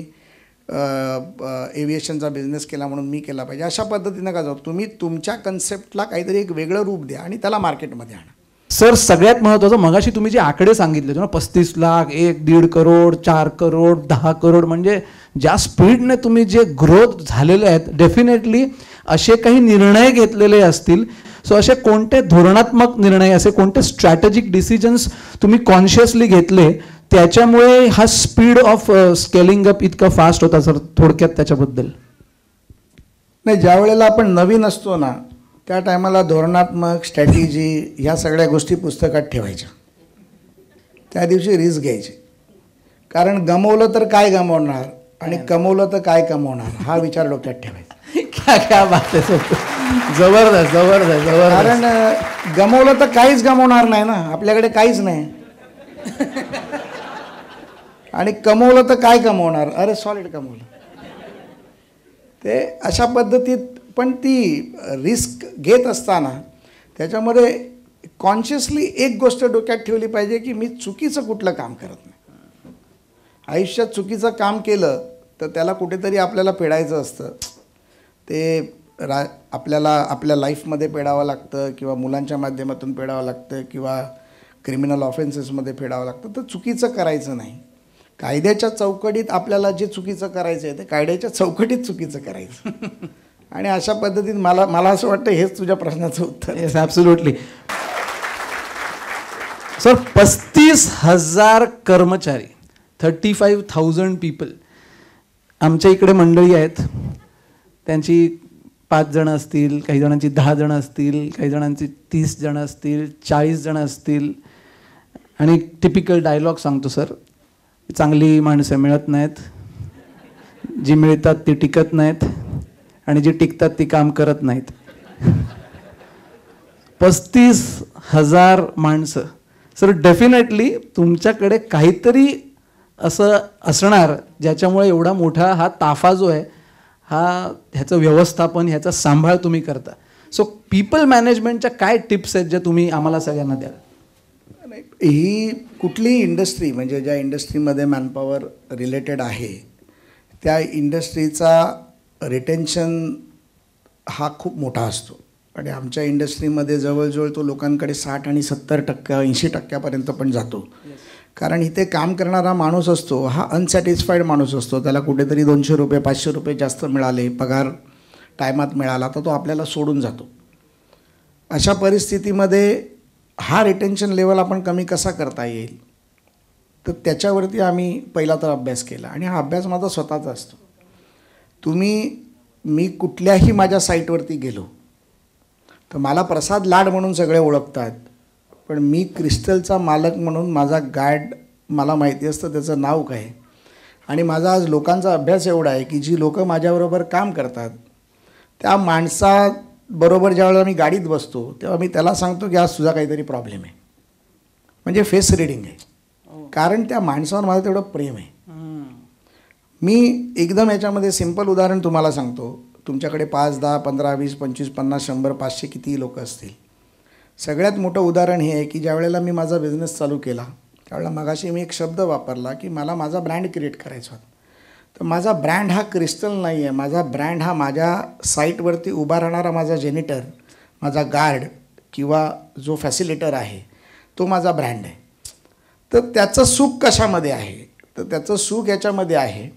एव्हिएशनचा बिझनेस केला म्हणून मी केला पाहिजे, अशा पद्धतीनं का जाऊ. तुम्ही तुमच्या कन्सेप्टला काहीतरी एक वेगळं रूप द्या आणि त्याला मार्केटमध्ये आणा. सर सगळ्यात महत्त्वाचं, मगाशी तुम्ही जे आकडे सांगितले होते ना, 35 लाख, 1-1.5 करोड, 4 करोड, 10 करोड, म्हणजे ज्या स्पीडने तुम्ही जे ग्रोथ झालेले आहेत, डेफिनेटली असे काही निर्णय घेतलेले असतील. सो असे कोणते धोरणात्मक निर्णय, असे कोणते स्ट्रॅटेजिक डिसिजन्स तुम्ही कॉन्शियसली घेतले त्याच्यामुळे हा स्पीड ऑफ स्केलिंग अप इतका फास्ट होता सर? थोडक्यात त्याच्याबद्दल. नाही, ज्या वेळेला आपण नवीन असतो ना त्या टायमाला धोरणात्मक स्ट्रॅटेजी ह्या सगळ्या गोष्टी पुस्तकात ठेवायच्या. त्या दिवशी रिस्क घ्यायची, कारण गमवलं तर काय गमवणार आणि कमवलं तर काय कमवणार हा विचार डोक्यात ठेवायचा. क्या क्या बात आहे सर, जबरदस्त जबरदस्त जबरदस्त. कारण गमवलं तर काहीच गमवणार नाही ना, आपल्याकडे काहीच नाही. आणि कमवलं तर काय कमवणार, अरे सॉलिड कमवलं. ते अशा पद्धतीत. पण ती रिस्क घेत असताना त्याच्यामध्ये कॉन्शियसली एक गोष्ट डोक्यात ठेवली पाहिजे की मी चुकीचं कुठलं काम करत नाही. आयुष्यात चुकीचं काम केलं तर त्याला कुठेतरी आपल्याला फेडायचं असतं. ते आपल्याला आपल्या लाईफमध्ये फेडावं लागतं किंवा मुलांच्या माध्यमातून फेडावं लागतं किंवा क्रिमिनल ऑफेन्सेसमध्ये फेडावं लागतं. तर चुकीचं करायचं नाही. कायद्याच्या चौकटीत आपल्याला जे चुकीचं करायचं आहे ते कायद्याच्या चौकटीत चुकीचं करायचं. आणि अशा पद्धतीत मला असं वाटतं हेच तुझ्या प्रश्नाचं उत्तर. Yes, absolutely. सर 35,000 कर्मचारी, 35,000 पीपल. आमच्या इकडे मंडळी आहेत, त्यांची 5 जणं असतील, काही जणांची 10 जणं असतील, काही जणांची 30 जणं असतील, 40 जणं असतील. आणि टिपिकल डायलॉग सांगतो सर, चांगली माणसं मिळत नाहीत, जी मिळतात ती टिकत नाहीत आणि जी टिकतात ती काम करत नाहीत. 35,000 माणसं. सर डेफिनेटली तुमच्याकडे काहीतरी असं असणार ज्याच्यामुळे एवढा मोठा हा ताफा जो आहे ह्याचं व्यवस्थापन, ह्याचा सांभाळ तुम्ही करता. सो पीपल मॅनेजमेंटच्या काय टिप्स आहेत ज्या तुम्ही आम्हाला सगळ्यांना द्याल? ही कुठलीही इंडस्ट्री, म्हणजे ज्या इंडस्ट्रीमध्ये मॅनपॉवर रिलेटेड आहे त्या इंडस्ट्रीचा रिटेन्शन हा खूप मोठा असतो. आणि आमच्या इंडस्ट्रीमध्ये जवळजवळ तो लोकांकडे 60 आणि 70%, 80% पण जातो. कारण इथे काम करणारा माणूस असतो हा अनसॅटिस्फाईड माणूस असतो. त्याला कुठेतरी 200 रुपये 500 रुपये जास्त मिळाले, पगार टायमात मिळाला तर तो आपल्याला सोडून जातो. अशा परिस्थितीमध्ये हा रिटेन्शन लेवल आपण कमी कसा करता येईल तर त्याच्यावरती आम्ही पहिला तर अभ्यास केला आणि हा अभ्यास माझा स्वतःचा असतो. मी कुठल्याही माझ्या साईटवरती गेलो तर मला प्रसाद लाड म्हणून सगळे ओळखतात, पण मी क्रिस्टलचा मालक म्हणून माझा गार्ड मला माहिती असतं त्याचं नाव काय. आणि माझा आज लोकांचा अभ्यास एवढा आहे की जी लोकं माझ्याबरोबर काम करतात त्या माणसाबरोबर ज्यावेळेला मी गाडीत बसतो तेव्हा मी त्याला सांगतो की आज तुझा काहीतरी प्रॉब्लेम आहे, म्हणजे फेस रीडिंग आहे. कारण त्या माणसावर माझं तेवढं प्रेम आहे. मी एकदम याच्यामध्ये सिंपल उदाहरण तुम्हाला सांगतो. तुमच्याकडे 5, 10, 15, 20, 25, 50, 100, 500 कितीही लोक असतील. सगळ्यात मोठं उदाहरण हे आहे की ज्या वेळेला मी माझा बिझनेस चालू केला त्यावेळेला मगाशी मी एक शब्द वापरला की मला माझा ब्रँड क्रिएट करायचा होता. तर माझा ब्रँड हा क्रिस्टल नाही आहे. माझा ब्रँड हा माझ्या साईटवरती उभा राहणारा माझा जेनिटर, माझा गार्ड किंवा जो फॅसिलिटर आहे तो माझा ब्रँड आहे. तर त्याचं सुख कशामध्ये आहे? तर त्याचं सुख याच्यामध्ये आहे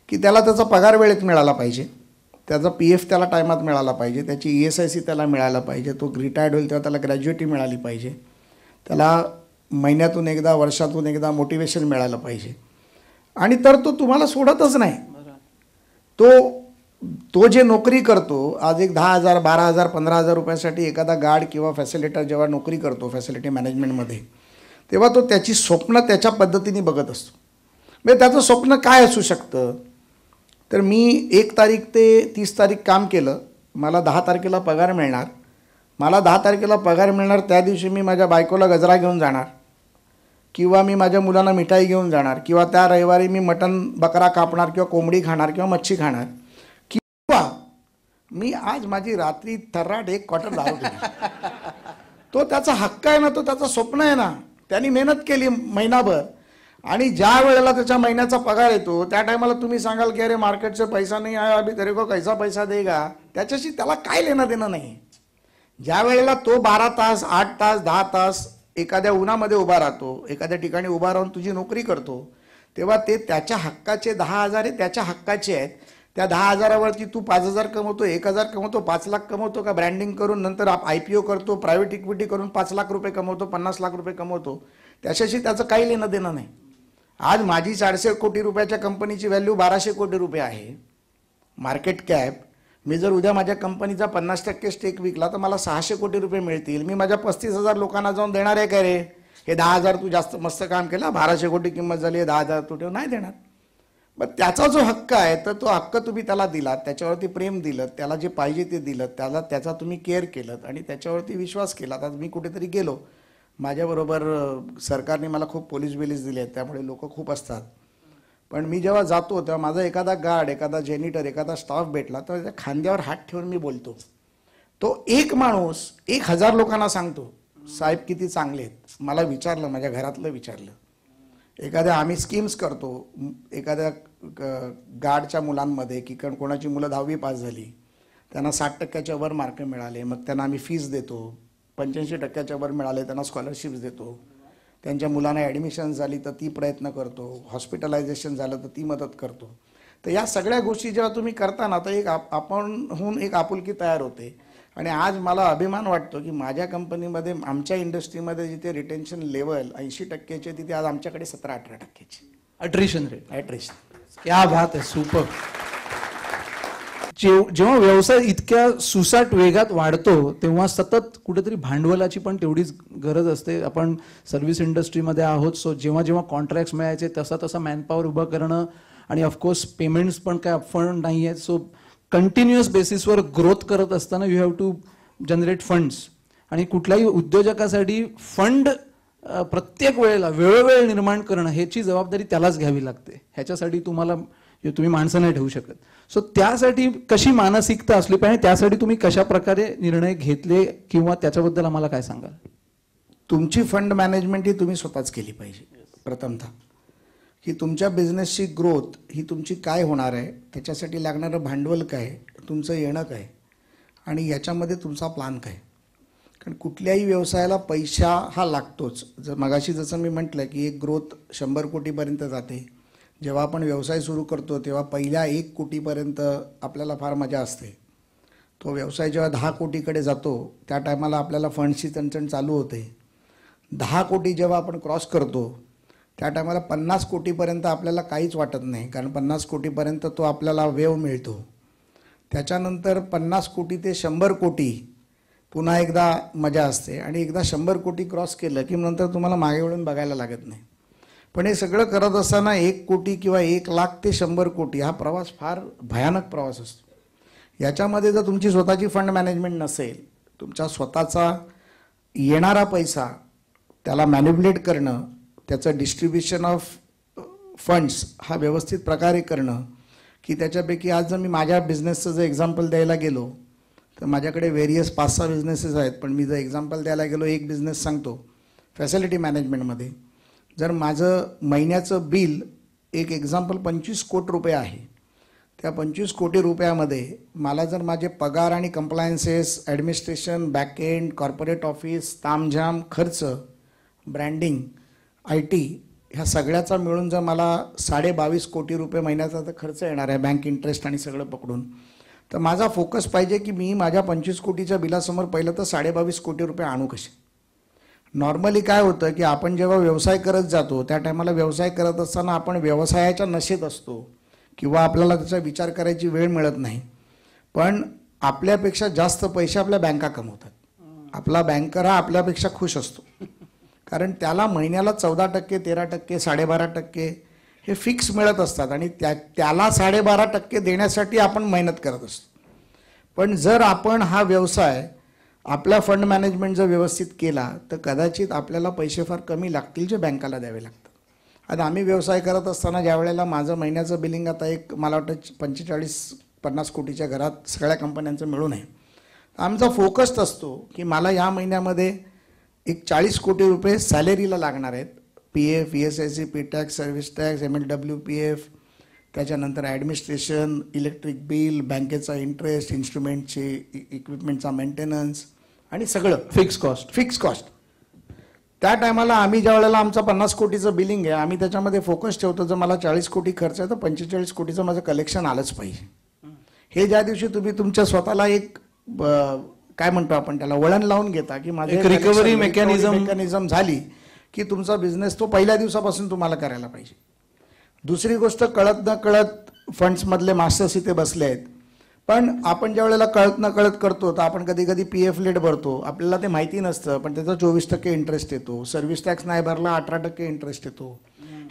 की त्याला त्याचा पगार वेळेत मिळाला पाहिजे, त्याचा PF त्याला टायमात मिळाला पाहिजे, त्याची ESIC त्याला मिळायला पाहिजे, तो रिटायर्ड होईल तेव्हा त्याला ग्रॅज्युएटी मिळाली पाहिजे, त्याला महिन्यातून एकदा वर्षातून एकदा मोटिवेशन मिळालं पाहिजे. आणि तर तो तुम्हाला सोडतच नाही. तो जे नोकरी करतो आज एक 10,000, 12,000, 15,000 रुपयासाठी एखादा गार्ड किंवा फॅसिलिटर जेव्हा नोकरी करतो फॅसिलिटी मॅनेजमेंटमध्ये, तेव्हा तो त्याची स्वप्न त्याच्या पद्धतीने बघत असतो. म्हणजे त्याचं स्वप्न काय असू शकतं? तर मी 1 तारीख ते 30 तारीख काम केलं, मला 10 तारखेला पगार मिळणार. मला 10 तारखेला पगार मिळणार त्या दिवशी मी माझ्या बायकोला गजरा घेऊन जाणार किंवा मी माझ्या मुलांना मिठाई घेऊन जाणार किंवा त्या रविवारी मी मटण बकरा कापणार किंवा कोंबडी खाणार किंवा मच्छी खाणार किंवा मी आज माझी रात्री थर्राट 1 क्वार्टर दारू पिणार. तो त्याचा हक्क आहे ना, तो त्याचं स्वप्न आहे ना. त्यांनी मेहनत केली महिनाभर आणि ज्या वेळेला त्याच्या महिन्याचा पगार येतो त्या टायमाला तुम्ही सांगाल की अरे मार्केटचे पैसा नाही आहे, अभी तेरे को कैसा पैसा देगा, त्याच्याशी त्याला काय लेणं देणं नाही. ज्या वेळेला तो 12 तास 8 तास 10 तास एखाद्या उन्हामध्ये उभा राहतो, एखाद्या ठिकाणी उभा राहून तुझी नोकरी करतो, तेव्हा ते त्याच्या हक्काचे 10,000 हे त्याच्या हक्काचे आहेत. त्या 10,000वरती तू 5,000 कमवतो, 1,000 कमवतो, 5 लाख कमवतो का ब्रँडिंग करून नंतर IPO करतो, प्रायव्हेट इक्विटी करून 5 लाख रुपये कमवतो, 50 लाख रुपये कमवतो, त्याच्याशी त्याचं काही लेणं देणं नाही. आज माझी 400 कोटी रुपयाच्या कंपनीची व्हॅल्यू 1200 कोटी रुपये आहे मार्केट कॅप. मी जर उद्या माझ्या कंपनीचा 50% स्टेक विकला तर मला 600 कोटी रुपये मिळतील. मी माझ्या 35,000 लोकांना जाऊन देणार आहे का रे हे 10,000 तू जास्त मस्त काम केलं, 1200 कोटी किंमत झाली, 10,000 तू ठेव, नाही देणार. पण त्याचा जो हक्क आहे तर तो हक्क तुम्ही त्याला दिलात, त्याच्यावरती प्रेम दिलं, त्याला जे पाहिजे ते दिलं, त्याचा तुम्ही केअर केलं आणि त्याच्यावरती विश्वास केला. आता मी कुठेतरी गेलो, माझ्याबरोबर सरकारने मला खूप पोलीस बिलीस दिले आहेत त्यामुळे लोक खूप असतात, पण मी जेव्हा जातो तेव्हा माझा एखादा गार्ड, एखादा जेनिटर, एखादा स्टाफ भेटला तर त्याच्या खांद्यावर हात ठेवून मी बोलतो. तो एक माणूस 1,000 लोकांना सांगतो साहेब किती चांगले आहेत. मला विचारलं, माझ्या घरातलं विचारलं, एखाद्या आम्ही स्कीम्स करतो एखाद्या गार्डच्या मुलांमध्ये की कोणाची मुलं 10वी पास झाली, त्यांना 60% वर मार्क मिळाले, मग त्यांना आम्ही फीस देतो, 85% वर मिळाले त्यांना स्कॉलरशिप्स देतो, त्यांच्या मुलांना ॲडमिशन झाली तर ती प्रयत्न करतो, हॉस्पिटलायझेशन झालं तर ती मदत करतो. तर या सगळ्या गोष्टी जेव्हा तुम्ही करता ना तर एक आपणहून एक आपुलकी तयार होते. आणि आज मला अभिमान वाटतो की माझ्या कंपनीमध्ये, आमच्या इंडस्ट्रीमध्ये जिथे रिटेन्शन लेवल 80%चे तिथे आज आमच्याकडे 17-18%चे अट्रिशन रेट. ॲट्रिशन. क्या बात आहे, सुपर. जेव्हा व्यवसाय इतक्या सुसाट वेगात वाढतो तेव्हा सतत कुठेतरी भांडवलाची पण तेवढीच गरज असते. आपण सर्व्हिस इंडस्ट्रीमध्ये आहोत, सो जेव्हा जेव्हा कॉन्ट्रॅक्ट्स मिळायचे तसा मॅनपॉवर उभं करणं आणि ऑफकोर्स पेमेंट्स पण काय अपफ्रंट नाही आहेत. सो कंटिन्युअस बेसिसवर ग्रोथ करत असताना you have to generate funds. आणि कुठल्याही उद्योजकासाठी फंड प्रत्येक वेळेला वेळोवेळ निर्माण करणं ह्याची जबाबदारी त्यालाच घ्यावी लागते. ह्याच्यासाठी तुम्ही माणसं नाही ठेवू शकत. सो त्यासाठी कशी मानसिकता असली पाहिजे, त्यासाठी तुम्ही कशा प्रकारे निर्णय घेतले किंवा त्याच्याबद्दल आम्हाला काय सांगाल? तुमची फंड मॅनेजमेंट ही तुम्ही स्वतःच केली पाहिजे. प्रथमतः की तुमच्या बिझनेसची ग्रोथ ही तुमची काय होणार आहे, त्याच्यासाठी लागणारं भांडवल काय, तुमचं येणं काय आणि याच्यामध्ये तुमचा प्लान काय. कारण कुठल्याही व्यवसायाला पैसा हा लागतोच. मगाशी जसं मी म्हटलं की एक ग्रोथ 100 कोटीपर्यंत जाते. जेव्हा आपण व्यवसाय सुरू करतो तेव्हा पहिल्या 1 कोटीपर्यंत आपल्याला फार मजा असते. तो व्यवसाय जेव्हा 10 कोटीकडे जातो त्या टायमाला आपल्याला फंड्सची चणचण चालू होते. 10 कोटी जेव्हा आपण क्रॉस करतो त्या टायमाला 50 कोटीपर्यंत आपल्याला काहीच वाटत नाही, कारण 50 कोटीपर्यंत तो आपल्याला वेव मिळतो. त्याच्यानंतर 50 कोटी ते 100 कोटी पुन्हा एकदा मजा असते, आणि एकदा 100 कोटी क्रॉस केलं की नंतर तुम्हाला मागे वळून बघायला लागत नाही. पण हे सगळं करत असताना 1 कोटी किंवा 1 लाख ते 100 कोटी हा प्रवास फार भयानक प्रवास असतो. याच्यामध्ये जर तुमची स्वतःची फंड मॅनेजमेंट नसेल, तुमचा स्वतःचा येणारा पैसा त्याला मॅनिप्युलेट करणं, त्याचं डिस्ट्रीब्युशन ऑफ फंड्स हा व्यवस्थित प्रकारे करणं, की त्याच्यापैकी आज जर मी माझ्या बिझनेसचं जर एक्झाम्पल द्यायला गेलो तर माझ्याकडे व्हेरियस 5-6 बिझनेसेस आहेत. पण मी जर एक्झाम्पल द्यायला गेलो, एक बिझनेस सांगतो फॅसिलिटी मॅनेजमेंटमध्ये. जर माझं महिन्याचं बिल एक एक्झाम्पल 25 कोटी रुपये आहे, त्या 25 कोटी रुपयामध्ये मला जर माझे पगार आणि कंप्लायन्सेस, ॲडमिनिस्ट्रेशन, बॅकएंड, कॉर्पोरेट ऑफिस, तामझाम खर्च, ब्रँडिंग, IT ह्या सगळ्याचा मिळून जर मला 22.5 कोटी रुपये महिन्याचा तर खर्च येणार आहे, बँक इंटरेस्ट आणि सगळं पकडून, तर माझा फोकस पाहिजे की मी माझ्या 25 कोटीच्या बिलासमोर पहिलं तर 22.5 कोटी रुपये आणू कसे. नॉर्मली काय होतं की आपण जेव्हा व्यवसाय करत जातो त्या टायमाला व्यवसाय करत असताना आपण व्यवसायाच्या नशेत असतो किंवा आपल्याला त्याचा विचार करायची वेळ मिळत नाही. पण आपल्यापेक्षा जास्त पैसे आपल्या बँका कमवतात. आपला बँकर हा आपल्यापेक्षा खुश असतो, कारण त्याला महिन्याला 14%, 13%, 12.5% हे फिक्स मिळत असतात, आणि त्याला 12.5% देण्यासाठी आपण मेहनत करत असतो. पण जर आपण हा व्यवसाय आपला फंड मॅनेजमेंट जर व्यवस्थित केला तर कदाचित आपल्याला पैसे फार कमी लागतील जे बँकाला द्यावे लागतात. आता आम्ही व्यवसाय करत असताना ज्या वेळेला माझं महिन्याचं बिलिंग आता एक मला वाटतं 45-50 कोटीच्या घरात सगळ्या कंपन्यांचं मिळून आहे, आमचा फोकस असतो की मला या महिन्यामध्ये एक 40 कोटी रुपये सॅलरीला लागणार आहेत. PF, ESIC, PTax, service tax, MLW, PF, त्याच्यानंतर ॲडमिनिस्ट्रेशन, इलेक्ट्रिक बिल, बँकेचा इंटरेस्ट, इन्स्ट्रुमेंटचे, इक्विपमेंटचा मेंटेनन्स आणि सगळं फिक्स कॉस्ट. त्या टायमाला आम्ही ज्या वेळेला आमचं 50 कोटीचं बिलिंग आहे, आम्ही त्याच्यामध्ये फोकस ठेवतो जर मला 40 कोटी खर्च आहे तर 45 कोटीचं माझं कलेक्शन आलंच पाहिजे. हे ज्या दिवशी तुम्ही तुमच्या स्वतःला एक काय म्हणतो आपण त्याला वळण लावून घेता की माझे रिकव्हरी मेकॅनिझम झाली की तुमचा बिझनेस तो पहिल्या दिवसापासून तुम्हाला करायला पाहिजे. दुसरी गोष्ट, कळत न कळत फंड्समधले मास्टर्स इथे बसले आहेत, पण आपण ज्या वेळेला कळत न कळत करतो तर आपण कधी कधी PF लेट भरतो, आपल्याला ते माहिती नसतं, पण त्याचा 24% इंटरेस्ट येतो. सर्व्हिस टॅक्स नाही भरला 18% इंटरेस्ट येतो.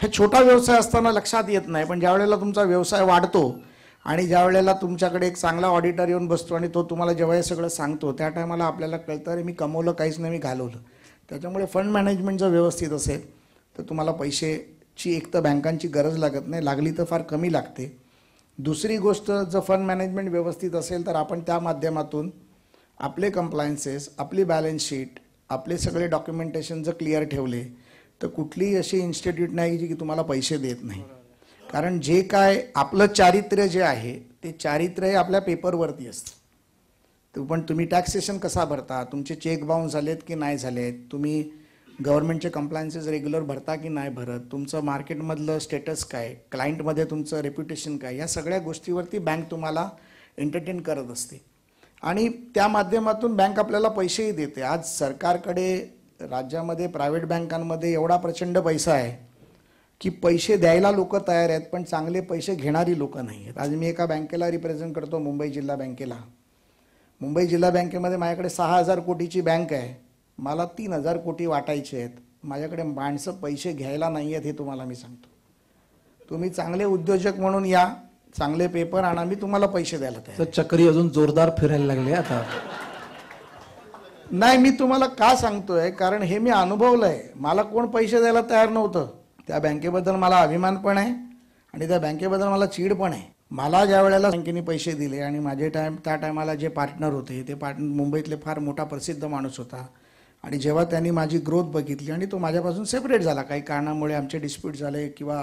हे छोटा व्यवसाय असताना लक्षात येत नाही, पण ज्या वेळेला तुमचा व्यवसाय वाढतो आणि ज्या वेळेला तुमच्याकडे एक चांगला ऑडिटर येऊन बसतो आणि तो तुम्हाला जेव्हा हे सगळं सांगतो त्या टायमाला आपल्याला कळतं अरे मी कमवलं काहीच नाही, मी घालवलं. त्याच्यामुळे फंड मॅनेजमेंट जर व्यवस्थित असेल तर तुम्हाला पैशाची एक तर बँकांची गरज लागत नाही, लागली तर फार कमी लागते. दुसरी गोष्ट, जर फंड मॅनेजमेंट व्यवस्थित असेल तर आपण त्या माध्यमातून आपले कंप्लायन्सेस, आपली बॅलन्स शीट, आपले सगळे डॉक्युमेंटेशन जर क्लिअर ठेवले तर कुठलीही अशी इन्स्टिट्यूट नाही जी की तुम्हाला पैसे देत नाही. कारण जे काय आपलं चारित्र्य जे आहे ते चारित्र्य आपल्या पेपरवरती असतं. पण तुम्ही टॅक्सेशन कसा भरता, तुमचे चेक बाउन्स झालेत की नाही झालेत, तुम्ही गव्हर्नमेंटचे कंप्लायन्सेस रेग्युलर भरता की नाही भरत, तुमचं मार्केटमधलं स्टेटस काय, क्लायंटमध्ये तुमचं रेप्युटेशन काय, या सगळ्या गोष्टीवरती बँक तुम्हाला एंटरटेन करत असते आणि त्या माध्यमातून बँक आपल्याला पैसेही देते. आज सरकारकडे राज्यामध्ये प्रायव्हेट बँकांमध्ये एवढा प्रचंड पैसा आहे की पैसे द्यायला लोक तयार आहेत, पण चांगले पैसे घेणारी लोक नाही आहेत. आज मी एका बँकेला रिप्रेझेंट करतो, मुंबई जिल्हा बँकेला. मुंबई जिल्हा बँकेमध्ये माझ्याकडे 6,000 कोटीची बँक आहे, मला 3,000 कोटी वाटायचे आहेत. माझ्याकडे माणसं पैसे घ्यायला नाही आहेत, हे तुम्हाला मी सांगतो. तुम्ही चांगले उद्योजक म्हणून या, चांगले पेपर आणा, मी तुम्हाला पैसे द्यायला तयार. तर चक्री अजून जोरदार फिरायला लागले आता. नाही, मी तुम्हाला का सांगतोय, कारण हे मी अनुभवलंय. मला कोण पैसे द्यायला तयार नव्हतं. त्या बँकेबद्दल मला अभिमान पण आहे आणि त्या बँकेबद्दल मला चीड पण आहे. मला ज्या वेळेला बँकेने पैसे दिले आणि माझे त्या टायमाला जे पार्टनर होते ते पार्टनर मुंबईतले फार मोठा प्रसिद्ध माणूस होता आणि जेव्हा त्यांनी माझी ग्रोथ बघितली आणि तो माझ्यापासून सेपरेट झाला, काही कारणामुळे आमचे डिस्प्यूट झाले किंवा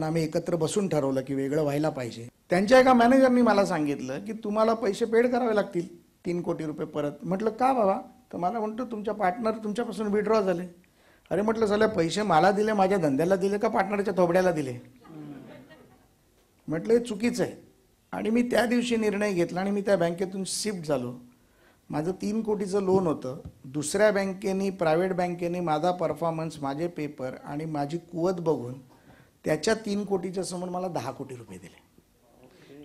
आम्ही एकत्र बसून ठरवलं की वेगळं व्हायला पाहिजे. त्यांच्या एका मॅनेजरनी मला सांगितलं की तुम्हाला पैसे पेड करावे लागतील 3 कोटी रुपये परत. म्हटलं का बाबा? तर मला म्हणतो तुमच्या पार्टनर तुमच्यापासून विड्रॉ झाले. अरे म्हटलं झालं, पैसे मला दिले, माझ्या धंद्याला दिले का पार्टनरच्या थोबड्याला दिले? म्हटलं हे चुकीचं आहे. आणि मी त्या दिवशी निर्णय घेतला आणि मी त्या बँकेतून शिफ्ट झालो. माझं 3 कोटीचं लोन होतं. दुसऱ्या बँकेनी, प्रायव्हेट बँकेने माझा परफॉर्मन्स, माझे पेपर आणि माझी कुवत बघून त्याच्या 3 कोटीच्या समोर मला 10 कोटी रुपये दिले.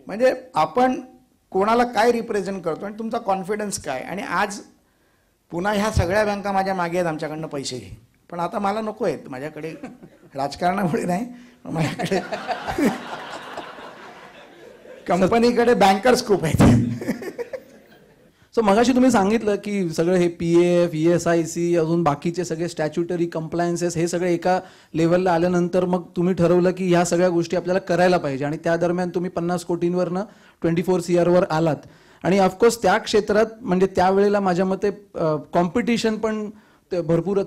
म्हणजे आपण कोणाला काय रिप्रेझेंट करतो आणि तुमचा कॉन्फिडन्स काय. आणि आज पुन्हा ह्या सगळ्या बँका माझ्या मागे आहेत, आमच्याकडनं पैसे घे. पण आता मला नको आहेत, माझ्याकडे राजकारणामुळे नाही, माझ्याकडे कंपनीकडे बँकर्स खूप आहेत. सो मगाशी तुम्ही सांगितलं की सगळं हे PF, ESIC, अजून बाकीचे सगळे स्टॅच्युटरी कंप्लायन्सेस हे सगळे एका लेवलला आल्यानंतर मग तुम्ही ठरवलं की ह्या सगळ्या गोष्टी आपल्याला करायला पाहिजे आणि त्या दरम्यान तुम्ही 50 कोटींवरनं 24 CR आलात. आणि ऑफकोर्स त्या क्षेत्रात म्हणजे त्यावेळेला माझ्या मते कॉम्पिटिशन पण भरपूर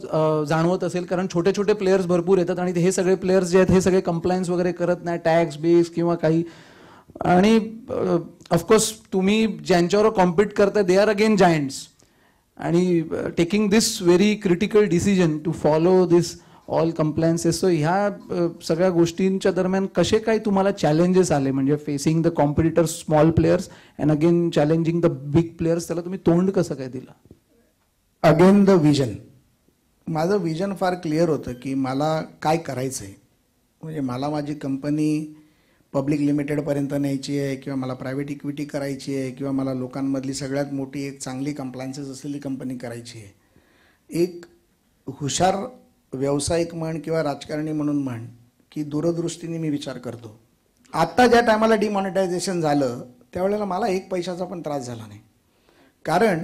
जाणवत असेल, कारण छोटे छोटे प्लेयर्स भरपूर येतात आणि हे सगळे प्लेयर्स जे आहेत हे सगळे कंप्लायन्स वगैरे करत नाही, टॅक्स बेस किंवा काही. आणि ऑफकोर्स तुम्ही ज्यांच्यावर कॉम्पिट करताय दे आर अगेन जायंट्स. आणि taking this very critical decision to follow this all compliances. So ह्या सगळ्या गोष्टींच्या दरम्यान कसे काय तुम्हाला चॅलेंजेस आले, म्हणजे facing the competitors, small players and again challenging the big players, त्याला तुम्ही तोंड कसं काय दिलं? Again the vision. माझं विजन फार क्लिअर होतं की मला काय करायचं आहे. म्हणजे मला माझी कंपनी पब्लिक लिमिटेडपर्यंत न्यायची आहे किंवा मला प्रायव्हेट इक्विटी करायची आहे किंवा मला लोकांमधली सगळ्यात मोठी एक चांगली कंप्लायन्सेस असलेली कंपनी करायची आहे. एक हुशार व्यावसायिक म्हण किंवा राजकारणी म्हणून म्हण की दूरदृष्टीने मी विचार करतो. आत्ता ज्या टायमाला डिमॉनिटायझेशन झालं त्यावेळेला मला 1 पैशाचा पण त्रास झाला नाही, कारण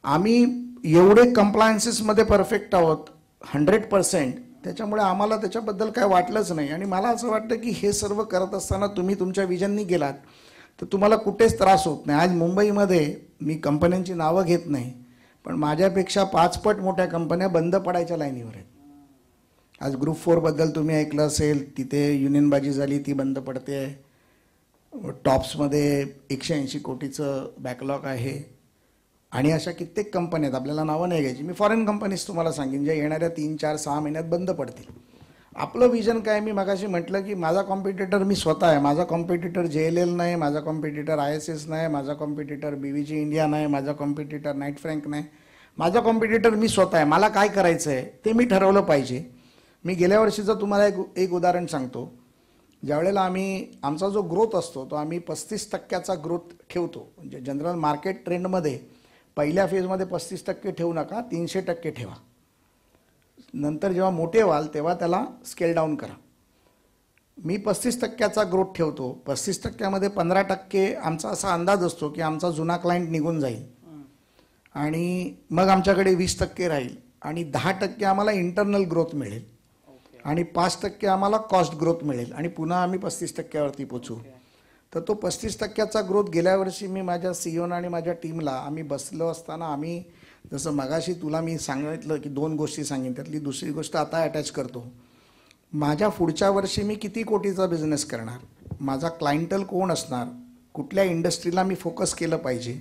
आम्ही एवढे कंप्लायन्सेसमध्ये परफेक्ट आहोत 100%. त्याच्यामुळे आम्हाला त्याच्याबद्दल काय वाटलंच नाही. आणि मला असं वाटतं की हे सर्व करत असताना तुम्ही तुमच्या विजननी गेलात तर तुम्हाला कुठेच त्रास होत नाही. आज मुंबईमध्ये मी कंपन्यांची नावं घेत नाही, पण माझ्यापेक्षा 5 पट मोठ्या कंपन्या बंद पडायच्या लाईनीवर आहेत. आज ग्रुप 4 बद्दल तुम्ही ऐकलं असेल, तिथे युनियनबाजी झाली, ती बंद पडते. टॉप्समध्ये 180 कोटीचं बॅकलॉग आहे. आणि अशा कित्येक कंपन्या आहेत, आपल्याला नावं नाही घ्यायची. मी फॉरेन कंपनीज तुम्हाला सांगेन ज्या येणाऱ्या 3, 4, 6 महिन्यात बंद पडतील. आपलं विजन काय, मी मगाशी म्हटलं की माझा कॉम्पिटिटर मी स्वतः आहे. माझा कॉम्पिटिटर JLL नाही, माझा कॉम्पिटिटर ISS नाही, माझा कॉम्पिटिटर BVG इंडिया नाही, माझा कॉम्पिटिटर नाईट फ्रँक नाही. माझा कॉम्पिटिटर मी स्वतः आहे. मला काय करायचं आहे ते मी ठरवलं पाहिजे. मी गेल्या वर्षीचं तुम्हाला एक उदाहरण सांगतो. ज्यावेळेला आमचा जो ग्रोथ असतो तो आम्ही 35% ग्रोथ ठेवतो. म्हणजे जनरल मार्केट ट्रेंडमध्ये पहिल्या फेजमध्ये 35% ठेवू नका, 300% ठेवा. नंतर जेव्हा मोठे व्हाल तेव्हा त्याला स्केल डाऊन करा. मी 35% ग्रोथ ठेवतो. 35%मध्ये 15% आमचा असा अंदाज असतो की आमचा जुना क्लायंट निघून जाईल आणि मग आमच्याकडे 20% राहील आणि 10% आम्हाला इंटरनल ग्रोथ मिळेल आणि 5% आम्हाला कॉस्ट ग्रोथ मिळेल आणि पुन्हा आम्ही 35%वरती पोचू. तर तो 35%चा ग्रोथ गेल्या वर्षी मी माझ्या CEO आणि माझ्या टीमला आम्ही बसलो असताना आम्ही जसं मगाशी तुला मी सांगितलं की 2 गोष्टी सांगेन, त्यातली दुसरी गोष्ट आता अटॅच करतो. माझ्या पुढच्या वर्षी मी किती कोटीचा बिझनेस करणार, माझा क्लायंटल कोण असणार, कुठल्या इंडस्ट्रीला मी फोकस केलं पाहिजे,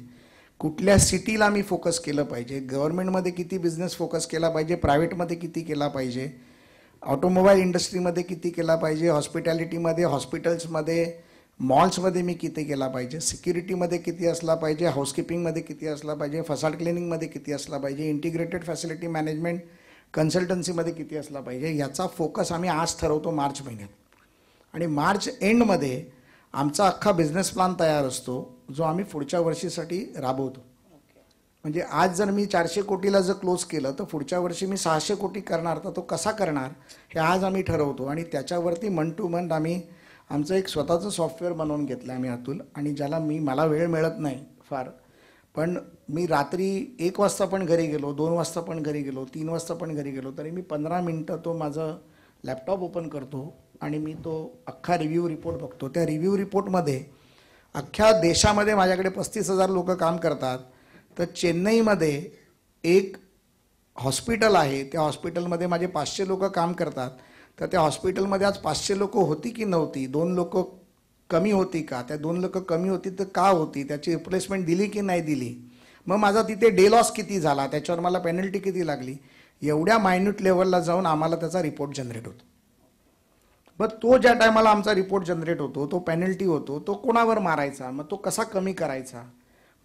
कुठल्या सिटीला मी फोकस केलं पाहिजे, गव्हर्नमेंटमध्ये किती बिझनेस फोकस केला पाहिजे, प्रायव्हेटमध्ये किती केला पाहिजे, ऑटोमोबाईल इंडस्ट्रीमध्ये किती केला पाहिजे, हॉस्पिटॅलिटीमध्ये, हॉस्पिटल्समध्ये, मॉल्समध्ये मी किती केला पाहिजे, सिक्युरिटीमध्ये किती असला पाहिजे, हाऊसकीपिंगमध्ये किती असला पाहिजे, फसाड क्लिनिंगमध्ये किती असला पाहिजे, इंटिग्रेटेड फॅसिलिटी मॅनेजमेंट कन्सल्टन्सीमध्ये किती असला पाहिजे. याचा फोकस आम्ही आज ठरवतो मार्च महिन्यात. आणि मार्च एंडमध्ये आमचा अख्खा बिझनेस प्लॅन तयार असतो जो आम्ही पुढच्या वर्षीसाठी राबवतो. म्हणजे आज जर मी 400 कोटीला जर क्लोज केलं तर पुढच्या वर्षी मी 600 कोटी करणार, तर तो कसा करणार हे आज आम्ही ठरवतो. आणि त्याच्यावरती मन टू मंथ आम्ही आमचं एक स्वतःचं सॉफ्टवेअर बनवून घेतलं आम्ही अतुल. आणि ज्याला मला वेळ मिळत नाही फार, पण मी रात्री 1 वाजता पण घरी गेलो, 2 वाजता पण घरी गेलो, 3 वाजता पण घरी गेलो तरी मी 15 मिनटं तो माझं लॅपटॉप ओपन करतो आणि मी तो अख्खा रिव्ह्यू रिपोर्ट बघतो. त्या रिव्ह्यू रिपोर्टमध्ये अख्ख्या देशामध्ये माझ्याकडे 35,000 लोक काम करतात. तर चेन्नईमध्ये एक हॉस्पिटल आहे, त्या हॉस्पिटलमध्ये माझे 500 लोक काम करतात. तर त्या हॉस्पिटलमध्ये आज 500 लोक होती की नव्हती, 2 लोक कमी होती का, त्या 2 लोक कमी होती तर का होती, त्याची रिप्लेसमेंट दिली की नाही दिली, मग माझा तिथे डे लॉस किती झाला, त्याच्यावर मला पेनल्टी किती लागली, एवढ्या मायन्यूट लेवलला जाऊन आम्हाला त्याचा रिपोर्ट जनरेट होतो. मग तो ज्या टायमाला आमचा रिपोर्ट जनरेट होतो, तो पेनल्टी होतो, तो कोणावर मारायचा, मग तो कसा कमी करायचा,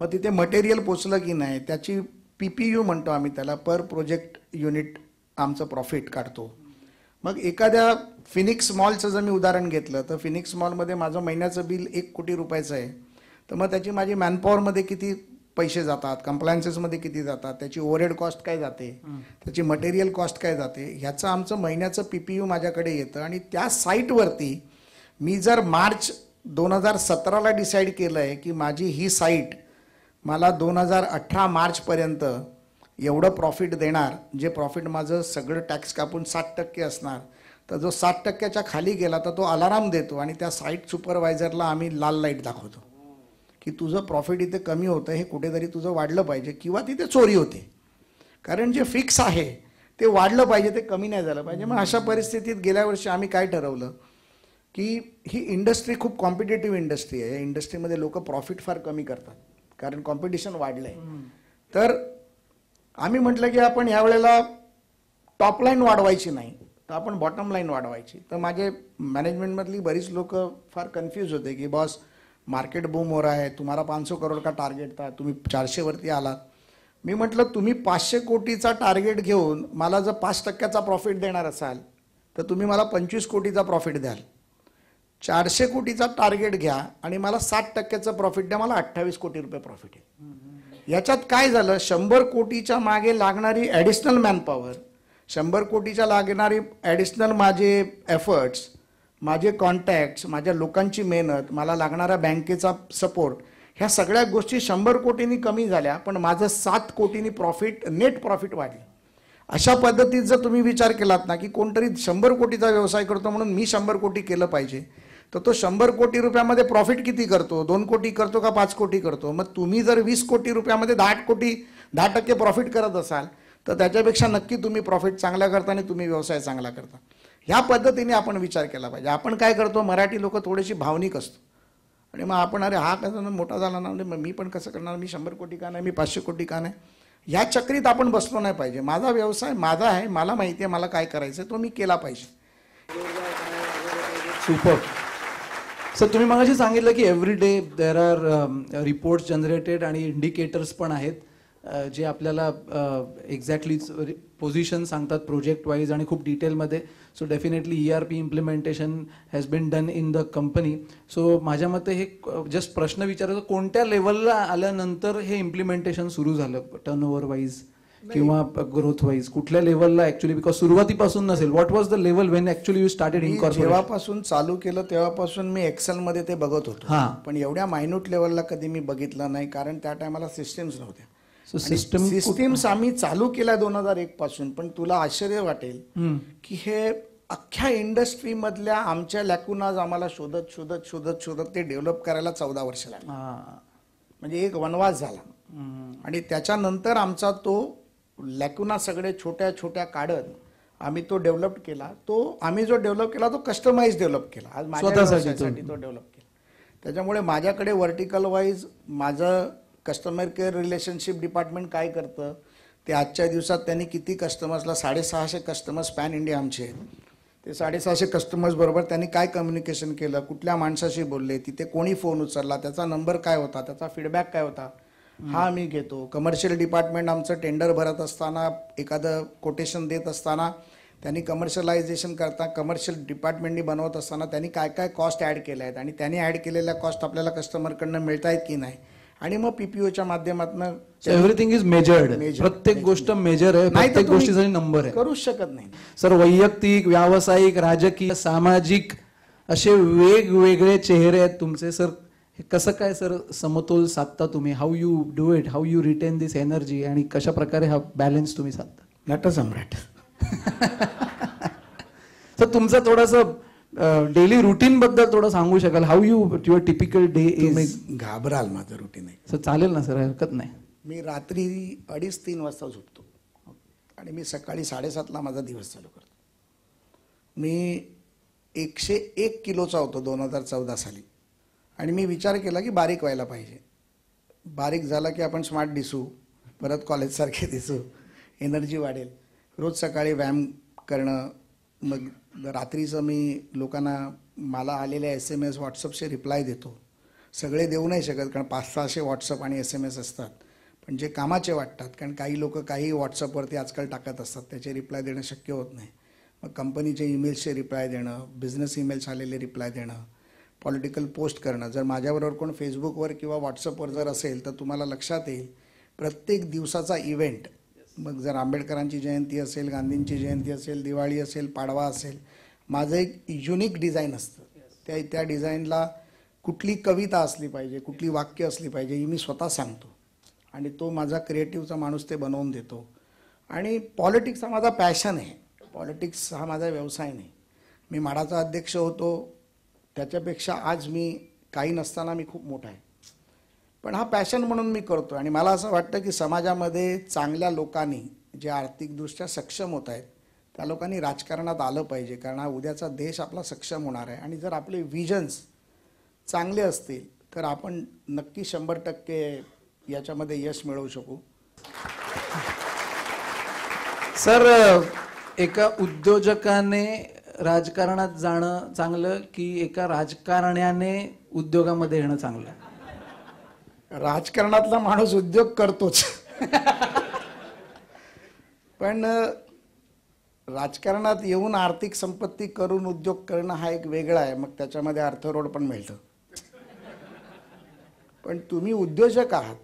मग तिथे मटेरियल पोचलं की नाही त्याची PPU म्हणतो आम्ही त्याला, पर प्रोजेक्ट युनिट आमचं प्रॉफिट काढतो. मग एखाद्या फिनिक्स मॉलचं जर मी उदाहरण घेतलं तर फिनिक्स मॉलमध्ये माझं महिन्याचं बिल 1 कोटी रुपयाचं आहे. तर मग त्याची माझी मॅनपॉवरमध्ये किती पैसे जातात, कंप्लायन्सेसमध्ये किती जातात, त्याची ओव्हरहेड कॉस्ट काय जाते, त्याची मटेरियल कॉस्ट काय जाते, ह्याचं आमचं महिन्याचं PPU माझ्याकडे येतं. आणि त्या साईटवरती मी जर मार्च 2017ला डिसाईड केलं आहे की माझी ही साईट मला 2018 मार्चपर्यंत एवढं प्रॉफिट देणार, जे प्रॉफिट माझं सगळं टॅक्स कापून 60% असणार, तर जो 60%च्या खाली गेला तर तो अलाराम देतो आणि त्या साईट सुपरवायझरला आम्ही लाल लाईट दाखवतो की तुझं प्रॉफिट इथे कमी होतं, हे कुठेतरी तुझं वाढलं पाहिजे, किंवा तिथे चोरी होते. कारण जे फिक्स आहे ते वाढलं पाहिजे, ते कमी नाही झालं पाहिजे. मग अशा परिस्थितीत गेल्या वर्षी आम्ही काय ठरवलं की ही इंडस्ट्री खूप कॉम्पिटेटिव्ह इंडस्ट्री आहे. या इंडस्ट्रीमध्ये लोक प्रॉफिट फार कमी करतात कारण कॉम्पिटिशन वाढलं आहे. तर आम्ही म्हटलं की आपण यावेळेला टॉप लाईन वाढवायची नाही, तर आपण बॉटम लाईन वाढवायची. तर माझे मॅनेजमेंटमधली बरीच लोक फार कन्फ्यूज होते की बॉस मार्केट बूम हो रहा है, तुम्हाला 500 करोड का टार्गेट था, तुम्ही 400 वरती आलात. मी म्हटलं तुम्ही 500 कोटीचा टार्गेट घेऊन मला जर 5% प्रॉफिट देणार असाल तर तुम्ही मला 25 कोटीचा प्रॉफिट द्याल. 400 कोटीचा टार्गेट घ्या आणि मला 60%चं प्रॉफिट द्या, मला 28 कोटी रुपये प्रॉफिट आहे. याच्यात काय झालं, 100 कोटीच्या मागे लागणारी ॲडिशनल मॅनपॉवर, 100 कोटीच्या लागणारी ॲडिशनल माझे एफर्ट्स, माझे कॉन्टॅक्ट्स, माझ्या लोकांची मेहनत, मला लागणारा बँकेचा सपोर्ट, ह्या सगळ्या गोष्टी 100 कोटींनी कमी झाल्या, पण माझं 7 कोटींनी प्रॉफिट, नेट प्रॉफिट वाढलं. अशा पद्धतीत जर तुम्ही विचार केलात ना की कोणतरी 100 कोटीचा व्यवसाय करतो म्हणून मी 100 कोटी केलं पाहिजे, तर तो 100 कोटी रुपयामध्ये प्रॉफिट किती करतो, 2 कोटी करतो का 5 कोटी करतो. मग तुम्ही जर 20 कोटी रुपयामध्ये 10% प्रॉफिट करत असाल तर त्याच्यापेक्षा नक्की तुम्ही प्रॉफिट चांगला करता आणि तुम्ही व्यवसाय चांगला करता. ह्या पद्धतीने आपण विचार केला पाहिजे. आपण काय करतो, मराठी लोक थोडीशी भावनिक असतो आणि मग आपण अरे हा कसं मोठा झाला ना, मग मी पण कसं करणार, मी 100 कोटी का नाही, मी 500 कोटी का नाही, ह्या चक्रीत आपण बसलो नाही पाहिजे. माझा व्यवसाय माझा आहे, मला माहिती आहे मला काय करायचं आहे, तो मी केला पाहिजे. सुपर. सर तुम्ही मगाशी सांगितलं की every day there are reports generated आणि इंडिकेटर्स पण आहेत जे आपल्याला एक्झॅक्टली पोझिशन सांगतात प्रोजेक्ट वाईज आणि खूप डिटेलमध्ये. So definitely ERP implementation has been done in the company. So माझ्या मते हे जस्ट प्रश्न विचारायचं, कोणत्या लेवलला आल्यानंतर हे इम्प्लिमेंटेशन सुरू झालं, टर्नओव्हर वाईज किंवा ग्रोथ वाईज, कुठल्या लेवलला ॲक्च्युली, बिकॉज सुरुवातीपासून नसेल. What was the level when actually you started incorporate? जेव्हापासून चालू केलं तेव्हापासून मी एक्सेलमध्ये ते बघत होतो, पण एवढ्या मायन्यूट लेवलला कधी मी बघितलं नाही कारण त्या टायमाला सिस्टीम्स नव्हत्या. सिस्टीम्स आम्ही चालू केल्या 2001 पासून, पण तुला आश्चर्य वाटेल की हे अख्ख्या इंडस्ट्रीमधल्या आमच्या लॅकुनाज आम्हाला शोधत शोधत शोधत शोधत ते डेव्हलप करायला 14 वर्ष लागली. म्हणजे एक वनवास झाला. आणि त्याच्यानंतर आमचा तो लॅकुना सगळे छोट्या छोट्या काढत आम्ही तो डेव्हलप केला. तो आम्ही जो डेव्हलप केला तो कस्टमाइज डेव्हलप केला, आज माझ्या व्यवसायासाठी तो डेव्हलप केला. त्याच्यामुळे माझ्याकडे व्हर्टिकल वाईज माझं कस्टमर केअर रिलेशनशिप डिपार्टमेंट काय करतं ते आजच्या दिवसात त्यांनी किती कस्टमर्सला 650 कस्टमर्स पॅन इंडिया आमचे आहेत, ते 650 कस्टमर्स बरोबर त्यांनी काय कम्युनिकेशन केलं, कुठल्या माणसाशी बोलले, तिथे कोणी फोन उचलला, त्याचा नंबर काय होता, त्याचा फीडबॅक काय होता, हा आम्ही घेतो. कमर्शियल डिपार्टमेंट आमचं टेंडर भरत असताना, एखादं कोटेशन देत असताना त्यांनी कमर्शियलायझेशन करता कमर्शियल डिपार्टमेंटनी बनवत असताना त्यांनी काय काय कॉस्ट ॲड केल्या आहेत आणि त्यांनी ॲड केलेल्या कॉस्ट आपल्याला कस्टमरकडनं मिळत आहेत की नाही, आणि मग PPOच्या माध्यमातून एव्हरीथिंग इज मेजर्ड. प्रत्येक गोष्ट मेजर आहे, प्रत्येक गोष्टीसाठी नंबर आहे, करूच शकत नाही. सर वैयक्तिक, व्यावसायिक, राजकीय, सामाजिक असे वेगवेगळे चेहरे आहेत तुमचे. सर हे कसं काय सर समतोल साधता तुम्ही? How you do it, how you retain this energy, आणि कशा प्रकारे हा बॅलन्स तुम्ही साधता? नटसम्राट. तर तुमचं थोडंसं डेली रुटीन बद्दल थोडं सांगू शकाल? How your typical day is? घाबराल माझं रुटीन आहे सर. चालेल ना सर, हरकत नाही. मी रात्री 2:30-3 वाजता झोपतो आणि मी सकाळी 7:30ला माझा दिवस चालू करतो. मी 101 किलोचा होतो 2014 साली आणि मी विचार केला की बारीक व्हायला पाहिजे. बारीक झाला की आपण स्मार्ट दिसू, परत कॉलेजसारखे दिसू, एनर्जी वाढेल. रोज सकाळी व्यायाम करणं, मग रात्रीचं मी लोकांना मला आलेल्या SMS व्हॉट्सअपचे रिप्लाय देतो. सगळे देऊ नाही शकत, कारण 500-600 व्हॉट्सअप आणि SMS असतात, पण जे कामाचे वाटतात, कारण काही लोक काही व्हॉट्सअपवरती आजकाल टाकत असतात, त्याचे रिप्लाय देणं शक्य होत नाही. मग कंपनीचे ईमेल्सचे रिप्लाय देणं, बिझनेस ईमेल्स आलेले रिप्लाय देणं, पॉलिटिकल पोस्ट करणं. जर माझ्याबरोबर कोण फेसबुकवर किंवा व्हॉट्सअपवर जर असेल तर तुम्हाला लक्षात येईल प्रत्येक दिवसाचा इव्हेंट, मग जर आंबेडकरांची जयंती असेल, गांधींची जयंती असेल, दिवाळी असेल, पाडवा असेल, माझं एक युनिक डिझाईन असतं. त्या डिझाईनला कुठली कविता असली पाहिजे, कुठली वाक्य असली पाहिजे, ही मी स्वतः सांगतो आणि तो माझा क्रिएटिव्हचा माणूस ते बनवून देतो. आणि पॉलिटिक्स हा माझा पॅशन आहे, पॉलिटिक्स हा माझा व्यवसाय नाही. मी म्हाडाचा अध्यक्ष होतो, त्याच्यापेक्षा आज मी काही नसताना मी खूप मोठा आहे, पण हा पॅशन म्हणून मी करतो. आणि मला असं वाटतं की समाजामध्ये चांगल्या लोकांनी, जे आर्थिकदृष्ट्या सक्षम होत आहेत, त्या लोकांनी राजकारणात आलं पाहिजे, कारण हा उद्याचा देश आपला सक्षम होणार आहे. आणि जर आपले विजन्स चांगले असतील तर आपण नक्की 100% याच्यामध्ये यश मिळवू शकू. सर, एका उद्योजकाने राजकारणात जाणं चांगलं की एका राजकारण्याने उद्योगामध्ये येणं चांगलं? राजकारणातला माणूस उद्योग करतोच पण राजकारणात येऊन आर्थिक संपत्ती करून उद्योग करणं हा एक वेगळा आहे, मग त्याच्यामध्ये अर्थरोड पण मिळतं. पण तुम्ही उद्योजक आहात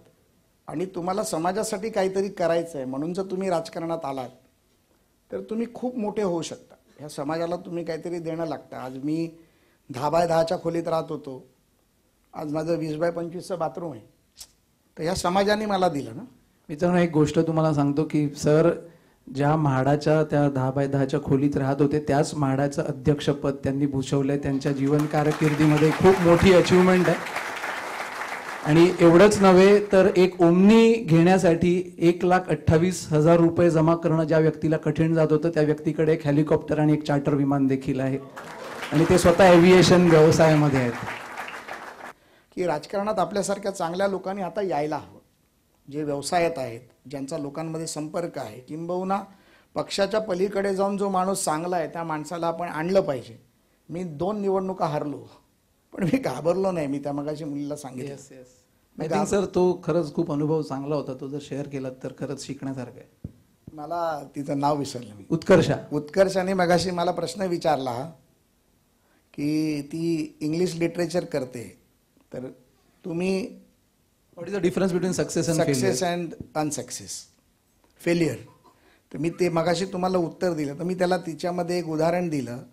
आणि तुम्हाला समाजासाठी काहीतरी करायचं आहे, म्हणून जर तुम्ही राजकारणात आलात तर तुम्ही खूप मोठे होऊ शकता. ह्या समाजाला तुम्ही काहीतरी देणं लागतं. आज मी 10x10च्या खोलीत राहत होतो, आज माझं 20x25चं बाथरूम आहे, तर ह्या समाजाने मला दिलं ना. मित्रांनो, एक गोष्ट तुम्हाला सांगतो की सर ज्या म्हाडाच्या त्या 10x10च्या खोलीत राहत होते, त्याच म्हाडाचं अध्यक्षपद त्यांनी भूषवलंय. त्यांच्या जीवन कारकिर्दीमध्ये खूप मोठी अचिव्हमेंट आहे. आणि एवढंच नव्हे तर एक ओमनी घेण्यासाठी 1,28,000 रुपये जमा करणं ज्या व्यक्तीला कठीण जात होतं, त्या व्यक्तीकडे एक हेलिकॉप्टर आणि एक चार्टर विमान देखील आहे आणि ते स्वतः एव्हिएशन व्यवसायामध्ये आहेत. की राजकारणात आपल्यासारख्या चांगल्या लोकांनी आता यायला हवं, जे व्यवसायात आहेत, ज्यांचा लोकांमध्ये संपर्क आहे, किंबहुना पक्षाच्या पलीकडे जाऊन जो माणूस चांगला आहे त्या माणसाला आपण आणलं पाहिजे. मी 2 निवडणुका हारलो, पण मी घाबरलो नाही. मी त्या मगाशी मुलीला सांगितलं. सर, तो खरंच खूप अनुभव चांगला होता. तो जर शेअर केला तर खरंच शिकण्यासारखं आहे. मला तिचं नाव विसरलं मी. उत्कर्षाने मगाशी मला प्रश्न विचारला की ती इंग्लिश लिटरेचर करते, तर तुम्ही what is the difference between success and unsuccess, failure. तर मी ते मगाशी तुम्हाला उत्तर दिलं. तर मी त्याला तिच्यामध्ये एक उदाहरण दिलं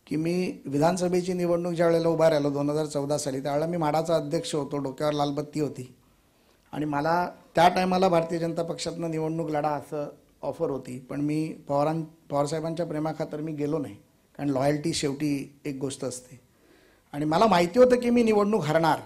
की मी विधानसभेची निवडणूक ज्या वेळेला उभा राहिलो 2014 साली, त्यावेळेला मी म्हाडाचा अध्यक्ष होतो, डोक्यावर लालबत्ती होती आणि मला त्या टायमाला भारतीय जनता पक्षातनं निवडणूक लढा असं ऑफर होती, पण मी पवारसाहेबांच्या प्रेमाखातर मी गेलो नाही, कारण लॉयल्टी शेवटी एक गोष्ट असते. आणि मला माहिती होतं की मी निवडणूक हरणार,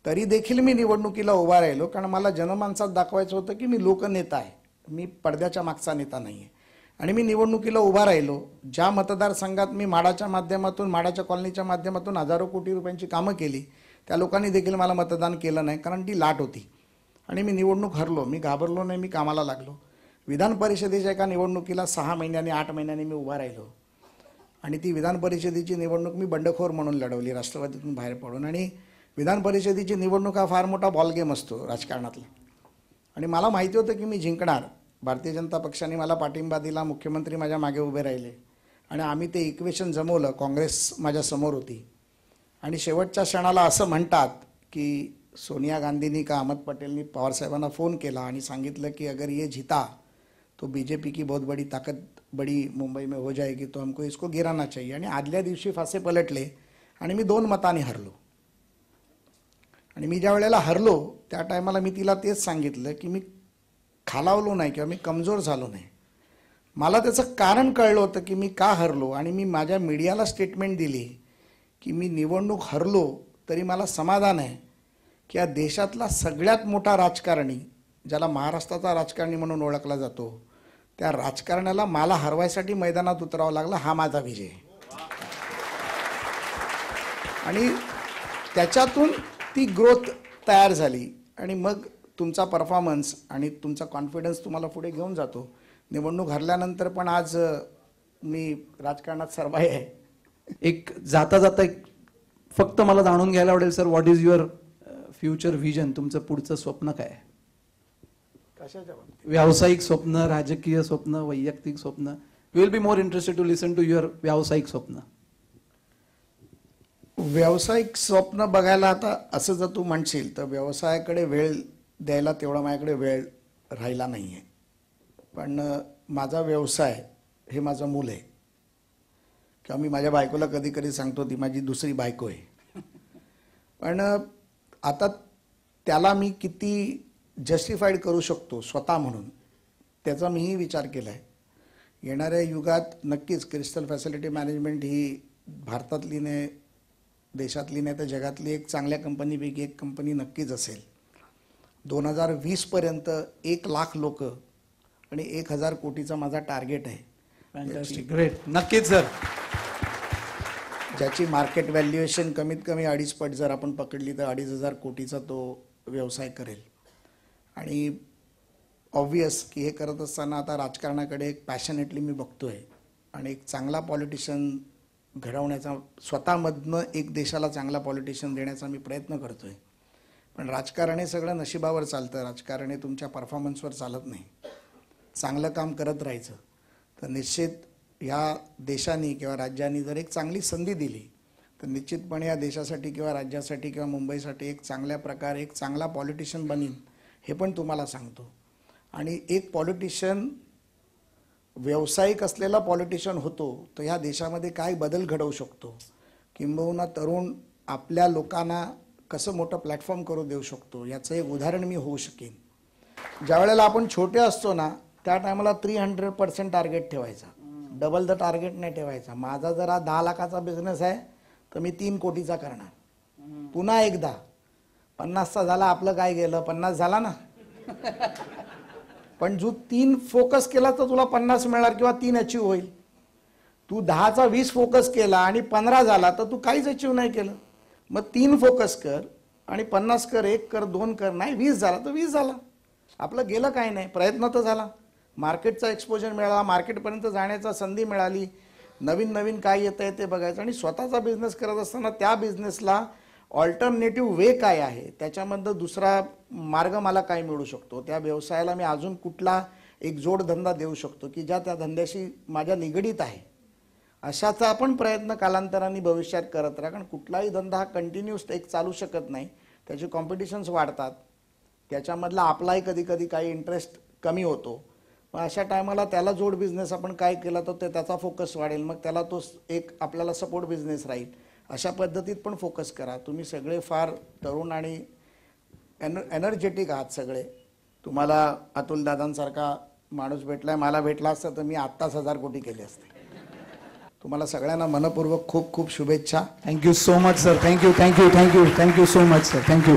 तरी देखील मी निवडणुकीला उभा राहिलो, कारण मला जनमानसात दाखवायचं होतं की मी लोकनेता आहे, मी पडद्याच्या मागचा नेता नाही आहे. आणि मी निवडणुकीला उभा राहिलो. ज्या मतदारसंघात मी म्हाडाच्या माध्यमातून, म्हाडाच्या कॉलनीच्या माध्यमातून हजारो कोटी रुपयांची कामं केली, त्या लोकांनी देखील मला मतदान केलं नाही, कारण ती लाट होती. आणि मी निवडणूक हरलो. मी घाबरलो नाही, मी कामाला लागलो. विधान परिषदेच्या एका निवडणुकीला 6 महिन्यांनी 8 महिन्यांनी मी उभा राहिलो आणि ती विधान परिषदेची निवडणूक मी बंडखोर म्हणून लढवली, राष्ट्रवादीतून बाहेर पडून. आणि विधान परिषदेची निवडणूक हा फार मोठा बॉलगेम असतो राजकारणातला, आणि मला माहिती होतं की मी जिंकणार. भारतीय जनता पक्षाने मला पाठिंबा दिला, मुख्यमंत्री माझ्या मागे उभे राहिले आणि आम्ही ते इक्वेशन जमवलं. काँग्रेस माझ्या समोर होती आणि शेवटच्या क्षणाला असं म्हणतात की सोनिया गांधींनी का अहमद पटेलनी पवारसाहेबांना फोन केला आणि सांगितलं की अगर ये जीता तो बीजेपी की बहुत बड़ी ताकत बड़ी मुंबई में हो जाएगी, तो हमको इसको गिराना चाहिए. आणि आदल्या दिवशी फासे पलटले आणि मी 2 मतांनी हरलो. आणि मी ज्या वेळेला हरलो त्या टायमाला मी तिला तेच सांगितलं की मी खालावलो नाही किंवा मी कमजोर झालो नाही. मला त्याचं कारण कळलं होतं की मी का हरलो. आणि मी माझ्या मीडियाला स्टेटमेंट दिली की मी निवडणूक हरलो तरी मला समाधान आहे की या देशातला सगळ्यात मोठा राजकारणी, ज्याला महाराष्ट्राचा राजकारणी म्हणून ओळखला जातो, त्या राजकारण्याला मला हरवायसाठी मैदानात उतरावं लागलं. हा माझा विजय. आणि त्याच्यातून ती ग्रोथ तयार झाली आणि मग तुमचा परफॉर्मन्स आणि तुमचा कॉन्फिडन्स तुम्हाला पुढे घेऊन जातो. निवडणूक हरल्यानंतर पण आज मी राजकारणात सर्वाय आहे. एक जाता जाता एक फक्त मला जाणून घ्यायला आवडेल sir, what is your future vision? तुमचं पुढचं स्वप्न काय आहे? कशाच्या बाबतीत? व्यावसायिक स्वप्न, राजकीय स्वप्न, वैयक्तिक स्वप्न. We will be more interested to listen to your व्यावसायिक स्वप्न. व्यावसायिक स्वप्न बघायला आता असं जर तू म्हणशील तर व्यवसायाकडे वेळ द्यायला तेवढा माझ्याकडे वेळ राहिला नाही आहे. पण माझा व्यवसाय हे माझं मूल आहे. किंवा मी माझ्या बायकोला कधी कधी सांगतो ती माझी दुसरी बायको आहे. पण आता त्याला मी किती जस्टिफाईड करू शकतो स्वतः म्हणून त्याचा मीही विचार केला आहे. येणाऱ्या युगात नक्कीच क्रिस्टल फॅसिलिटी मॅनेजमेंट ही भारतातली नाही, देशातली नाही तर जगातली एक चांगल्या कंपनीपैकी एक कंपनी नक्कीच असेल. 2020पर्यंत 1,00,000 लोक आणि 1,000 कोटीचा माझा टार्गेट आहे. Fantastic, great. नक्कीच सर. ज्याची मार्केट व्हॅल्युएशन कमीत कमी 2.5 पट जर आपण पकडली तर 2,500 कोटीचा तो व्यवसाय करेल. आणि ऑब्वियस की हे करत असताना आता राजकारणाकडे एक पॅशनेटली मी बघतोय आणि एक चांगला पॉलिटिशियन घडवण्याचा, स्वतःमधनं एक देशाला चांगला पॉलिटिशियन देण्याचा मी प्रयत्न करतोय. पण राजकारण हे सगळं नशिबावर चालतं. राजकारण हे तुमच्या परफॉर्मन्सवर चालत नाही. चांगलं काम करत राहायचं तर निश्चित ह्या देशाने किंवा राज्याने जर एक चांगली संधी दिली तर निश्चितपणे या देशासाठी किंवा राज्यासाठी किंवा मुंबईसाठी एक चांगल्या प्रकारे एक चांगला पॉलिटिशियन बनीन हे पण तुम्हाला सांगतो. आणि एक पॉलिटिशियन व्यावसायिक असलेला पॉलिटिशियन होतो तर ह्या देशामध्ये काय बदल घडवू शकतो, किंबहुना तरुण आपल्या लोकांना कसं मोठं प्लॅटफॉर्म करू देऊ शकतो याचं एक उदाहरण मी होऊ शकेन. ज्या वेळेला आपण छोटे असतो ना त्या टायमाला 300% टार्गेट ठेवायचा, डबल द टार्गेट नाही ठेवायचा. माझा जरा 10 लाखाचा बिझनेस आहे तर मी 3 कोटीचा करणार. पुन्हा एकदा 50चा झाला, आपलं काय गेलं, 50 झाला ना. पण जो 3 फोकस केला तर तुला 50 मिळणार किंवा 3 अचीव होईल. तू 10चा 20 फोकस केला आणि 15 झाला तर तू काहीच अचीव नाही केलं. मग 3 फोकस कर आणि 50 कर, 1 कर, 2 कर, नाही 20 झाला तर 20 झाला. आपलं गेलं काय नाही, प्रयत्न तर झाला. मार्केटचा एक्सपोजर मिळाला, मार्केटपर्यंत जाण्याचा संधी मिळाली, नवीन नवीन काय येतं आहे ते बघायचं. आणि स्वतःचा बिझनेस करत असताना त्या बिझनेसला ऑल्टरनेटिव्ह वे काय आहे, त्याच्यामधलं दुसरा मार्ग मला काय मिळू शकतो, त्या व्यवसायाला मी अजून कुठला एक जोडधंदा देऊ शकतो की ज्या त्या धंद्याशी माझ्या निगडीत आहे, अशाचा आपण प्रयत्न कालांतराने भविष्यात करत राहा. कारण कुठलाही धंदा हा कंटिन्यूस एक चालू शकत नाही. त्याचे कॉम्पिटिशन्स वाढतात, त्याच्यामधला आपलाही कधी कधी काही इंटरेस्ट कमी होतो. मग अशा टायमाला त्याला जोड बिझनेस आपण काय केला तर ते त्याचा फोकस वाढेल, मग त्याला तो एक आपल्याला सपोर्ट बिझनेस राहील. अशा पद्धतीत पण फोकस करा. तुम्ही सगळे फार तरुण आणि एनर्जेटिक आहात सगळे. तुम्हाला अतुल दादांसारखा माणूस भेटलाय, मला भेटला असता तर मी आत्ताच 1000 कोटी केले असते. तुम्हाला सगळ्यांना मनपूर्वक खूप खूप शुभेच्छा. Thank you so much sir. Thank you thank you thank you thank you so much sir. Thank you.